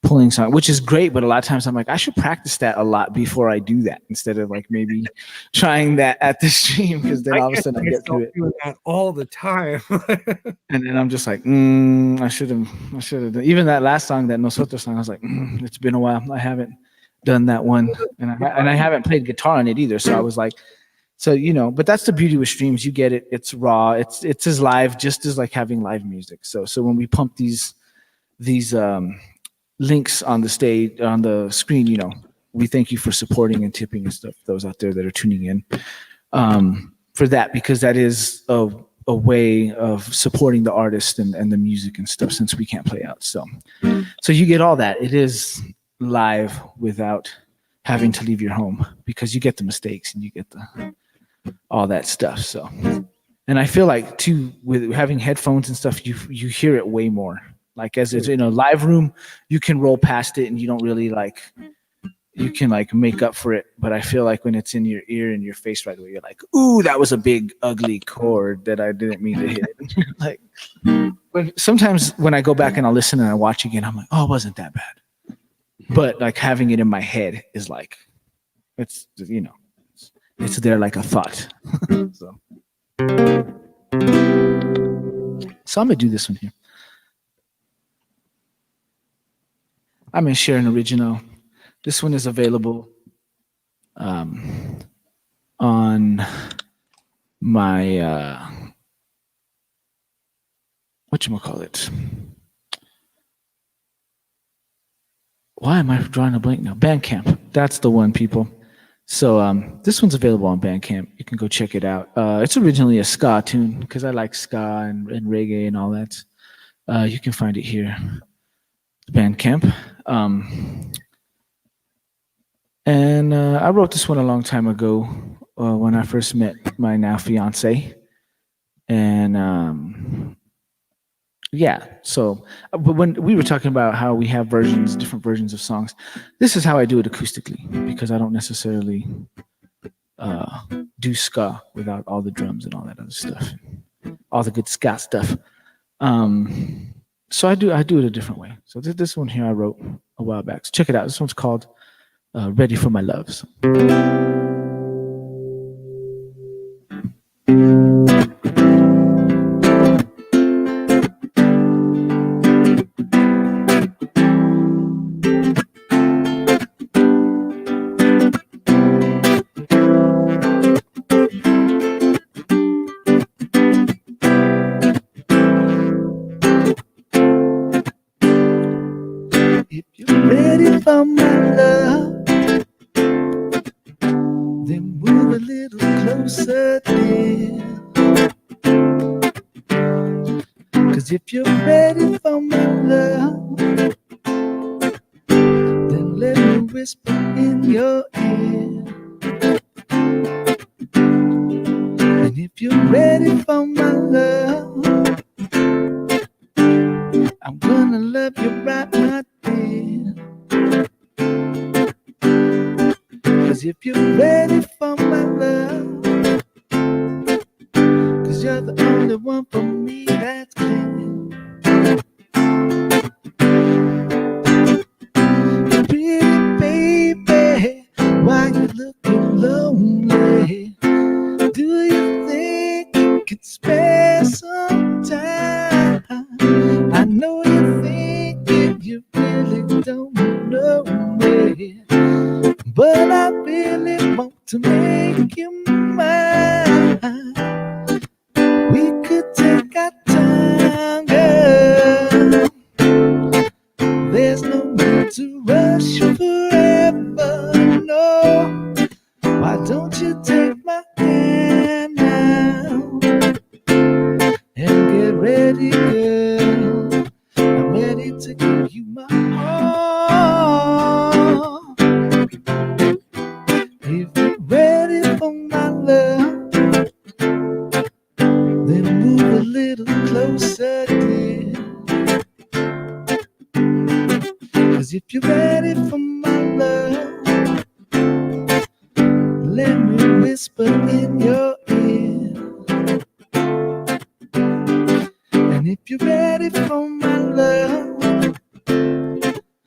pulling songs, which is great. But a lot of times I'm like, I should practice that a lot before I do that instead of like maybe trying that at the stream because then all of a sudden I get to it.
Doing that all the time.
And then I'm just like, I should have. Even that last song, that Nosotros song, I was like, it's been a while. I haven't done that one, and I haven't played guitar on it either. So I was like, so you know, but that's the beauty with streams. You get it. It's raw. It's as live, just as like having live music. So when we pump these links on the stage on the screen, you know, we thank you for supporting and tipping and stuff. Those out there that are tuning in for that, because that is a way of supporting the artist and the music and stuff, since we can't play out. So you get all that. It is live without having to leave your home, because you get the mistakes and you get all that stuff. So, and I feel like too, with having headphones and stuff, you hear it way more. Like as it's in a live room, you can roll past it and you don't really like, you can like make up for it. But I feel like when it's in your ear and your face right away, you're like, ooh, that was a big ugly chord that I didn't mean to hit. Like, but sometimes when I go back and I listen and I watch again, I'm like, oh, it wasn't that bad. But like having it in my head is like, it's, you know, it's there like a thought. So I'm gonna do this one here. I'm gonna share an original. This one is available on my whatchamacallit. Why am I drawing a blank now? Bandcamp. That's the one, people. So this one's available on Bandcamp. You can go check it out. It's originally a ska tune because I like ska and reggae and all that. You can find it here, Bandcamp. And I wrote this one a long time ago when I first met my now fiance. And yeah, so but when we were talking about how we have different versions of songs, this is how I do it acoustically, because I don't necessarily do ska without all the drums and all that other stuff, all the good ska stuff. So I do it a different way. So this one here I wrote a while back. So check it out. This one's called Ready for My Love. So. If you're ready for my love, Then move a little closer, dear. 'Cause if you're ready for my love, then let me whisper in your ear. And if you're ready for my love, I'm gonna love you right, my dear. 'Cause if you're ready for my love, 'cause you're the only one for me, that's clear. Pretty baby, why you looking lonely? Do you think you could spare some time? I know you're thinking you really don't know me, but I really want to make you mine. We could take our time, girl. There's no need to rush forever, no. Why don't you take my hand now and get ready, girl? I'm ready to give you my all. If you're ready for my love, then move a little closer, dear. 'Cause if you're ready for my love, let me whisper in your ear. And if you're ready for my love,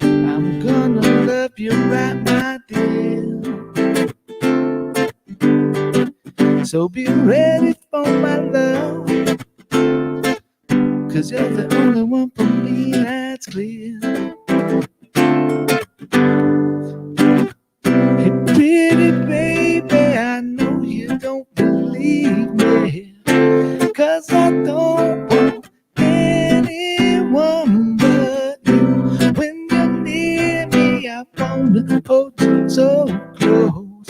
I'm gonna love you right, my dear. So be ready for my love, 'cause you're the only one for me, that's clear. Hey, pretty baby, I know you don't believe me, 'cause I don't want anyone but you. When you're near me, I wanna hold you so close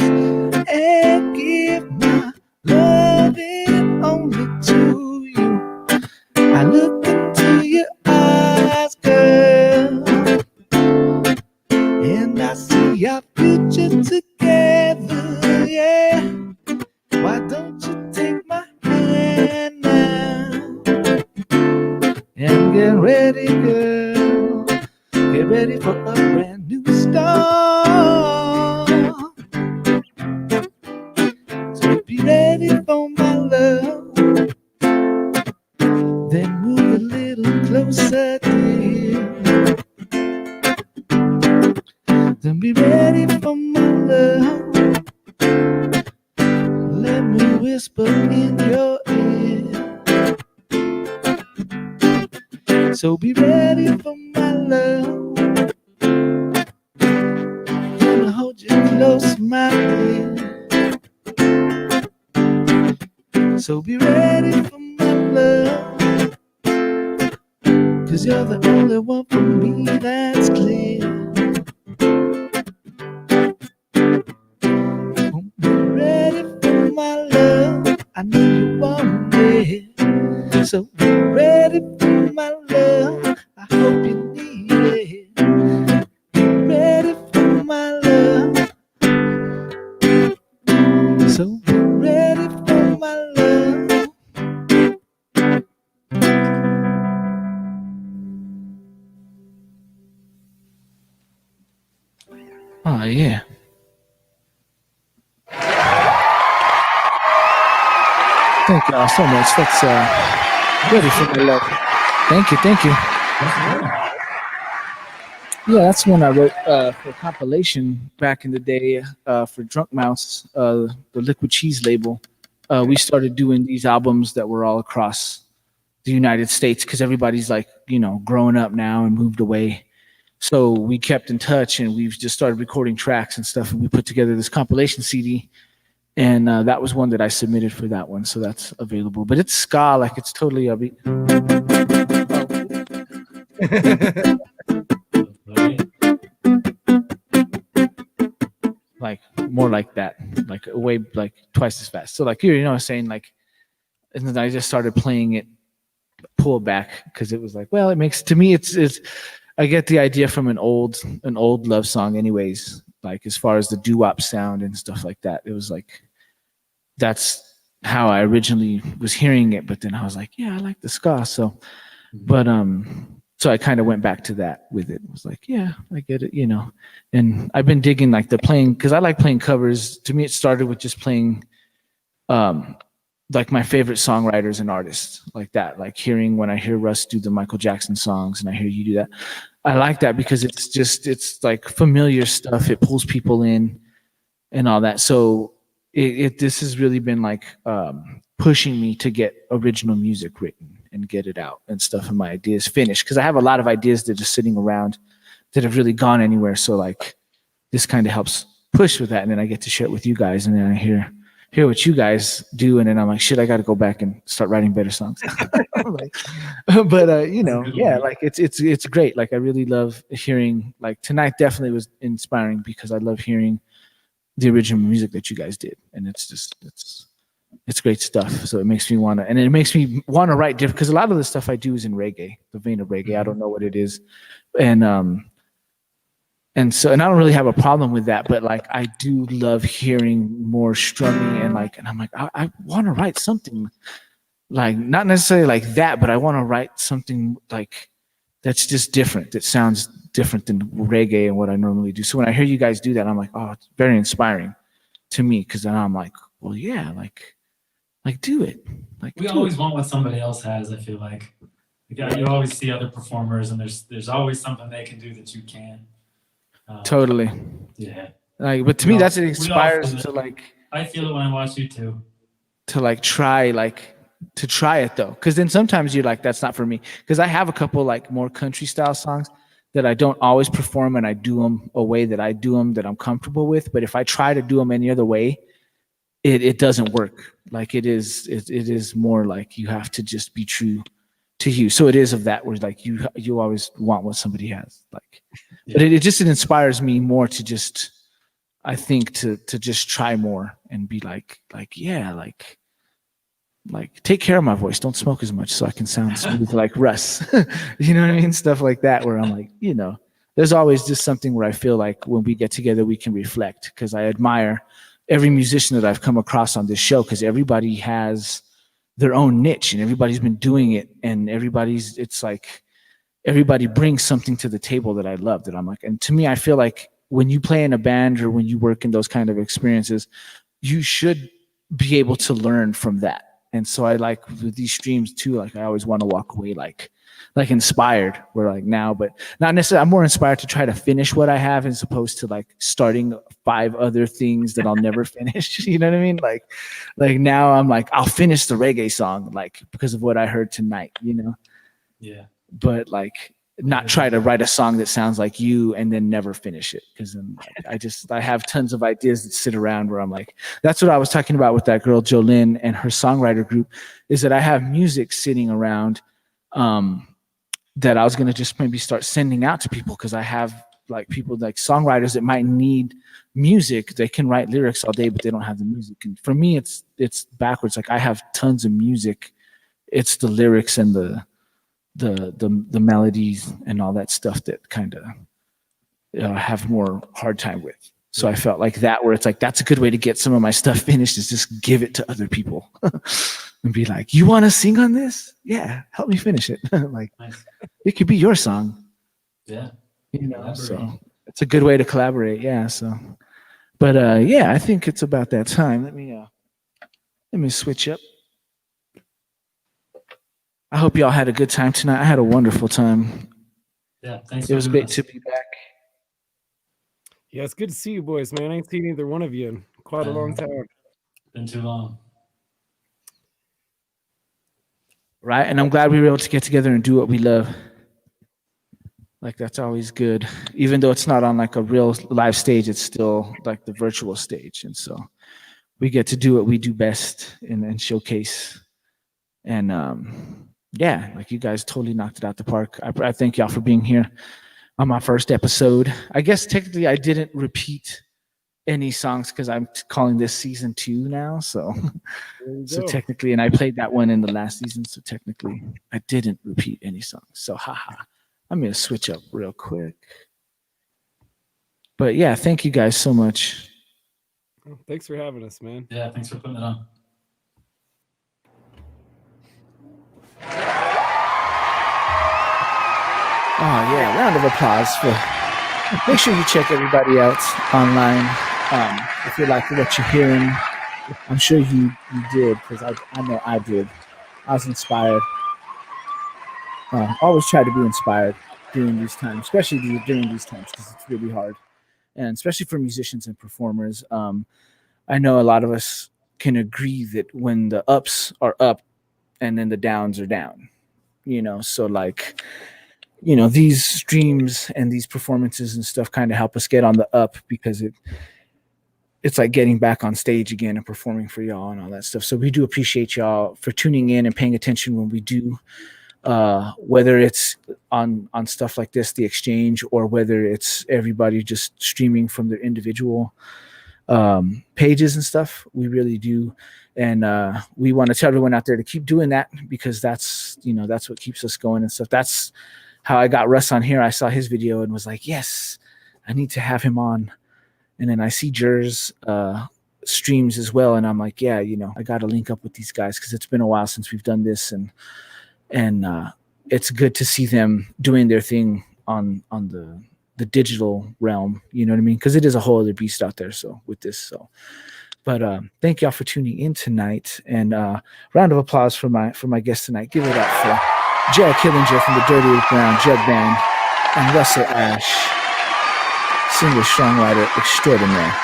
and give my loving only to you. I look into your eyes, girl, and I see our future together, yeah. Why don't you take my hand now and get ready, girl? Get ready for a brand new start. So be ready for my love, then move a little closer, dear. Then be ready for my love. Let me whisper in your ear. So be ready for my love. Gonna hold you close, my dear. So be ready for my love, 'cause you're the only one for me, that's clear. Be ready for my love, I know you want it. So be ready for my love, I hope you need it. Be ready for my love, so be ready for my love. Oh yeah. Thank y'all so much. That's ready for my love. Thank you, thank you. Yeah, that's when I wrote for a compilation back in the day for Drunk Mouse, the Liquid Cheese label. We started doing these albums that were all across the United States because everybody's like, growing up now and moved away. So we kept in touch and we've just started recording tracks and stuff. And we put together this compilation CD. And that was one that I submitted for that one. So that's available. But it's ska, like it's totally upbeat. Like more like that, like way like twice as fast. So like you know what I'm saying, like, and then I just started playing it pull back because it was like, well, it makes to me it's I get the idea from an old love song anyways, like as far as the doo-wop sound and stuff like that. It was like that's how I originally was hearing it, but then I was like, yeah, I like the ska. So but so I kind of went back to that with it. It was like, yeah, I get it, you know. And I've been digging like the playing because I like playing covers. To me, it started with just playing like my favorite songwriters and artists like that. Like hearing when I hear Russ do the Michael Jackson songs and I hear you do that. I like that because it's like familiar stuff. It pulls people in and all that. So this has really been like pushing me to get original music written and get it out and stuff and my ideas finished because I have a lot of ideas that are just sitting around that have really gone anywhere. So like this kind of helps push with that, and then I get to share it with you guys, and then I hear what you guys do, and then I'm like, shit, I got to go back and start writing better songs. Like, but you know, yeah, like it's great. Like I really love hearing. Like tonight definitely was inspiring because I love hearing the original music that you guys did, and it's great stuff. So it makes me want to, and it makes me want to write different because a lot of the stuff I do is in reggae, the vein of reggae. I don't know what it is, and so I don't really have a problem with that, but like I do love hearing more strumming and like, and I'm like, I want to write something like not necessarily like that, but I want to write something like that's just different. That sounds different than reggae and what I normally do. So when I hear you guys do that, I'm like, oh, it's very inspiring to me because then I'm like, well, yeah, like do it. Like
we always want what somebody else has. I feel like you always see other performers, and there's always something they can do that you can't.
Totally.
Yeah.
Like, but to me, that's it inspires to like.
I feel it when I watch you too.
To like try to try it though, because then sometimes you're like, that's not for me. Because I have a couple like more country style songs that I don't always perform, and I do them a way that I do them that I'm comfortable with. But if I try to do them any other way, it doesn't work. Like it is more like you have to just be true to you. So it is of that where like you always want what somebody has. Like, yeah. But it inspires me more to just, I think to just try more and be like yeah, like take care of my voice. Don't smoke as much so I can sound smooth like Russ. You know what I mean? Stuff like that where I'm like, you know, there's always just something where I feel like when we get together we can reflect because I admire every musician that I've come across on this show because everybody has their own niche and everybody's been doing it and it's like everybody brings something to the table that I love that I'm like, and to me, I feel like when you play in a band or when you work in those kind of experiences, you should be able to learn from that. And so I like with these streams too, like I always want to walk away like inspired. We're like now, but not necessarily. I'm more inspired to try to finish what I have as opposed to like starting 5 other things that I'll never finish. You know what I mean? Like now I'm like, I'll finish the reggae song, like because of what I heard tonight, you know?
Yeah.
But like not try to write a song that sounds like you and then never finish it. Cause then like, I have tons of ideas that sit around where I'm like, that's what I was talking about with that girl, Jolynn, and her songwriter group is that I have music sitting around, that I was going to just maybe start sending out to people. Cause I have like people like songwriters that might need music. They can write lyrics all day, but they don't have the music. And for me, it's backwards. Like I have tons of music. It's the lyrics and the melodies and all that stuff that kind of have more hard time with. So I felt like that where it's like, that's a good way to get some of my stuff finished is just give it to other people and be like, you want to sing on this? Yeah. Help me finish it. Like nice. It could be your song.
Yeah.
You know, so it's a good way to collaborate. Yeah. So, but yeah, I think it's about that time. Let me switch up. I hope y'all had a good time tonight. I had a wonderful time.
Yeah, thanks.
It was great to be back.
Yeah, it's good to see you boys, man. I ain't seen either one of you in quite a long time.
Been too long.
Right, and I'm glad we were able to get together and do what we love. Like that's always good. Even though it's not on like a real live stage, it's still like the virtual stage. And so we get to do what we do best and showcase. And yeah, like you guys totally knocked it out the park. I thank y'all for being here on my first episode. I guess technically I didn't repeat any songs because I'm calling this season 2 now. So
There you
so
go.
technically, and I played that one in the last season, so technically I didn't repeat any songs. So haha. I'm gonna switch up real quick. But yeah, thank you guys so much.
Well, thanks for having us, man.
Yeah, thanks for putting it on.
Oh yeah, round of applause for. Make sure you check everybody out online. If you like what you're hearing, I'm sure you did because I know I did. I was inspired. Always try to be inspired during these times, especially during these times because it's really hard, and especially for musicians and performers. I know a lot of us can agree that when the ups are up and then the downs are down, so like these streams and these performances and stuff kind of help us get on the up because it's like getting back on stage again and performing for y'all and all that stuff. So we do appreciate y'all for tuning in and paying attention when we do, whether it's on stuff like this, the Xchange, or whether it's everybody just streaming from their individual pages and stuff. We really do. And we want to tell everyone out there to keep doing that because that's what keeps us going and stuff. That's how I got Russ on here. I saw his video and was like, yes, I need to have him on. And then I see Jer's streams as well. And I'm like, yeah, I got to link up with these guys because it's been a while since we've done this. And it's good to see them doing their thing on the digital realm. You know what I mean? Because it is a whole other beast out there. So with this, but thank y'all for tuning in tonight. And round of applause for my guest tonight. Give it up for Jared Killinger from the Dirty Brown Jug Band and Russell Ash, singer-songwriter extraordinaire.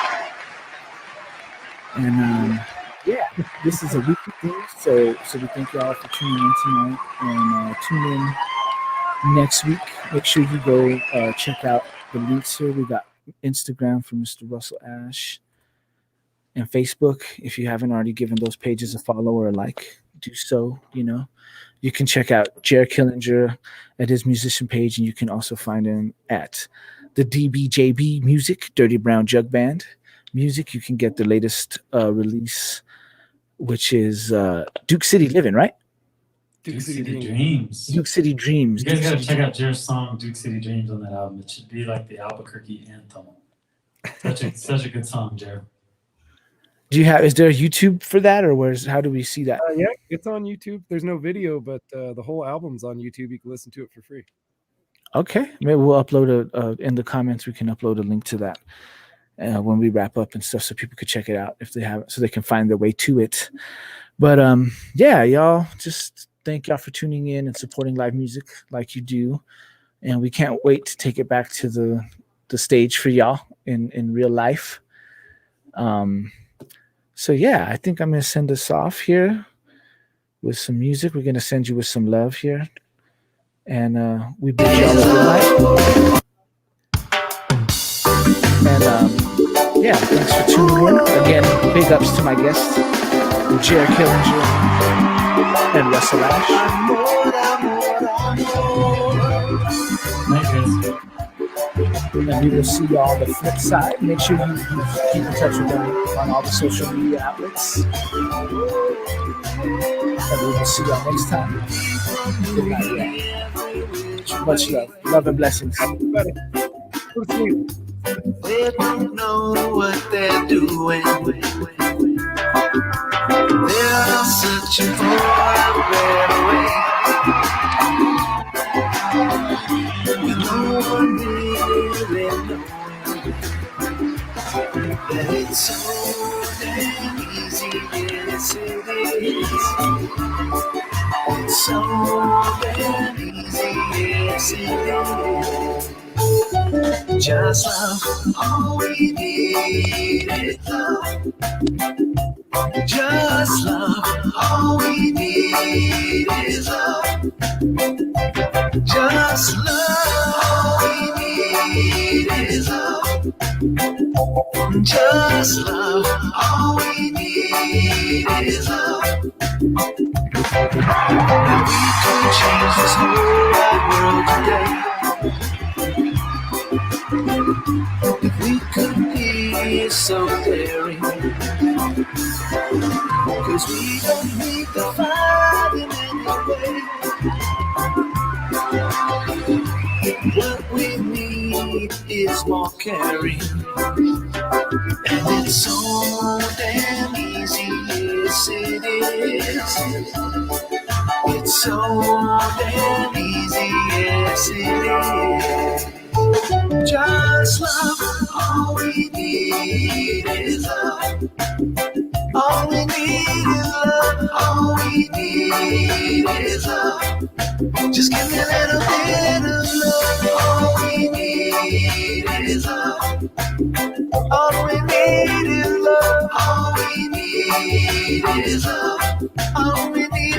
And yeah, this is a weekly thing, so we thank y'all for tuning in tonight, and tune in next week. Make sure you go check out the links here. We got Instagram for Mr. Russell Ash and Facebook. If you haven't already given those pages a follow or a like, do so. You can check out Jared Killinger at his musician page, and you can also find him at the DBJB Music, Dirty Brown Jug Band Music. You can get the latest release, which is Duke City Living, right?
Duke City Dreams.
Duke City Dreams.
You guys gotta check out Jared's song Duke City Dreams on that album. It should be like the Albuquerque anthem. Such a good song, Jared.
Is there a YouTube for that, or how do we see that?
Yeah, it's on YouTube. There's no video, but the whole album's on YouTube. You can listen to it for free.
Okay, maybe we'll upload in the comments. We can upload a link to that when we wrap up and stuff, so people could check it out if they have it, so they can find their way to it. But yeah, y'all, just thank y'all for tuning in and supporting live music like you do, and we can't wait to take it back to the stage for y'all in real life. So yeah, I think I'm gonna send us off here with some music. We're gonna send you with some love here, and we bid y'all a good night. And yeah, thanks for tuning in. Again, big ups to my guests, Jared Killinger and Russell Ash.
Night, guys.
And we will see y'all on the flip side. Make sure you keep in touch with them on all the social media outlets. And we will see y'all next time. Good night, y'all. Much love. Love and blessings.
They don't know what they're doing. They're searching for a better way. No one really knows that it's so damn easy. Yes, it is. It's so damn easy. Yes, it is. Just love, all we need is love. Just love, all we need is love. Just love, all we need is love. Just love, all we need is love. And we could change this whole wide world today. If we could be so 'Cause we don't need to fight in any way. What we need is more caring. And it's so damn easy, yes it is. It's so damn easy, yes it is. Just love, all we need is love. All we need is love, all we need is love. Just give me a little bit of love, all we need is love. All we need is love, all we need is love. All we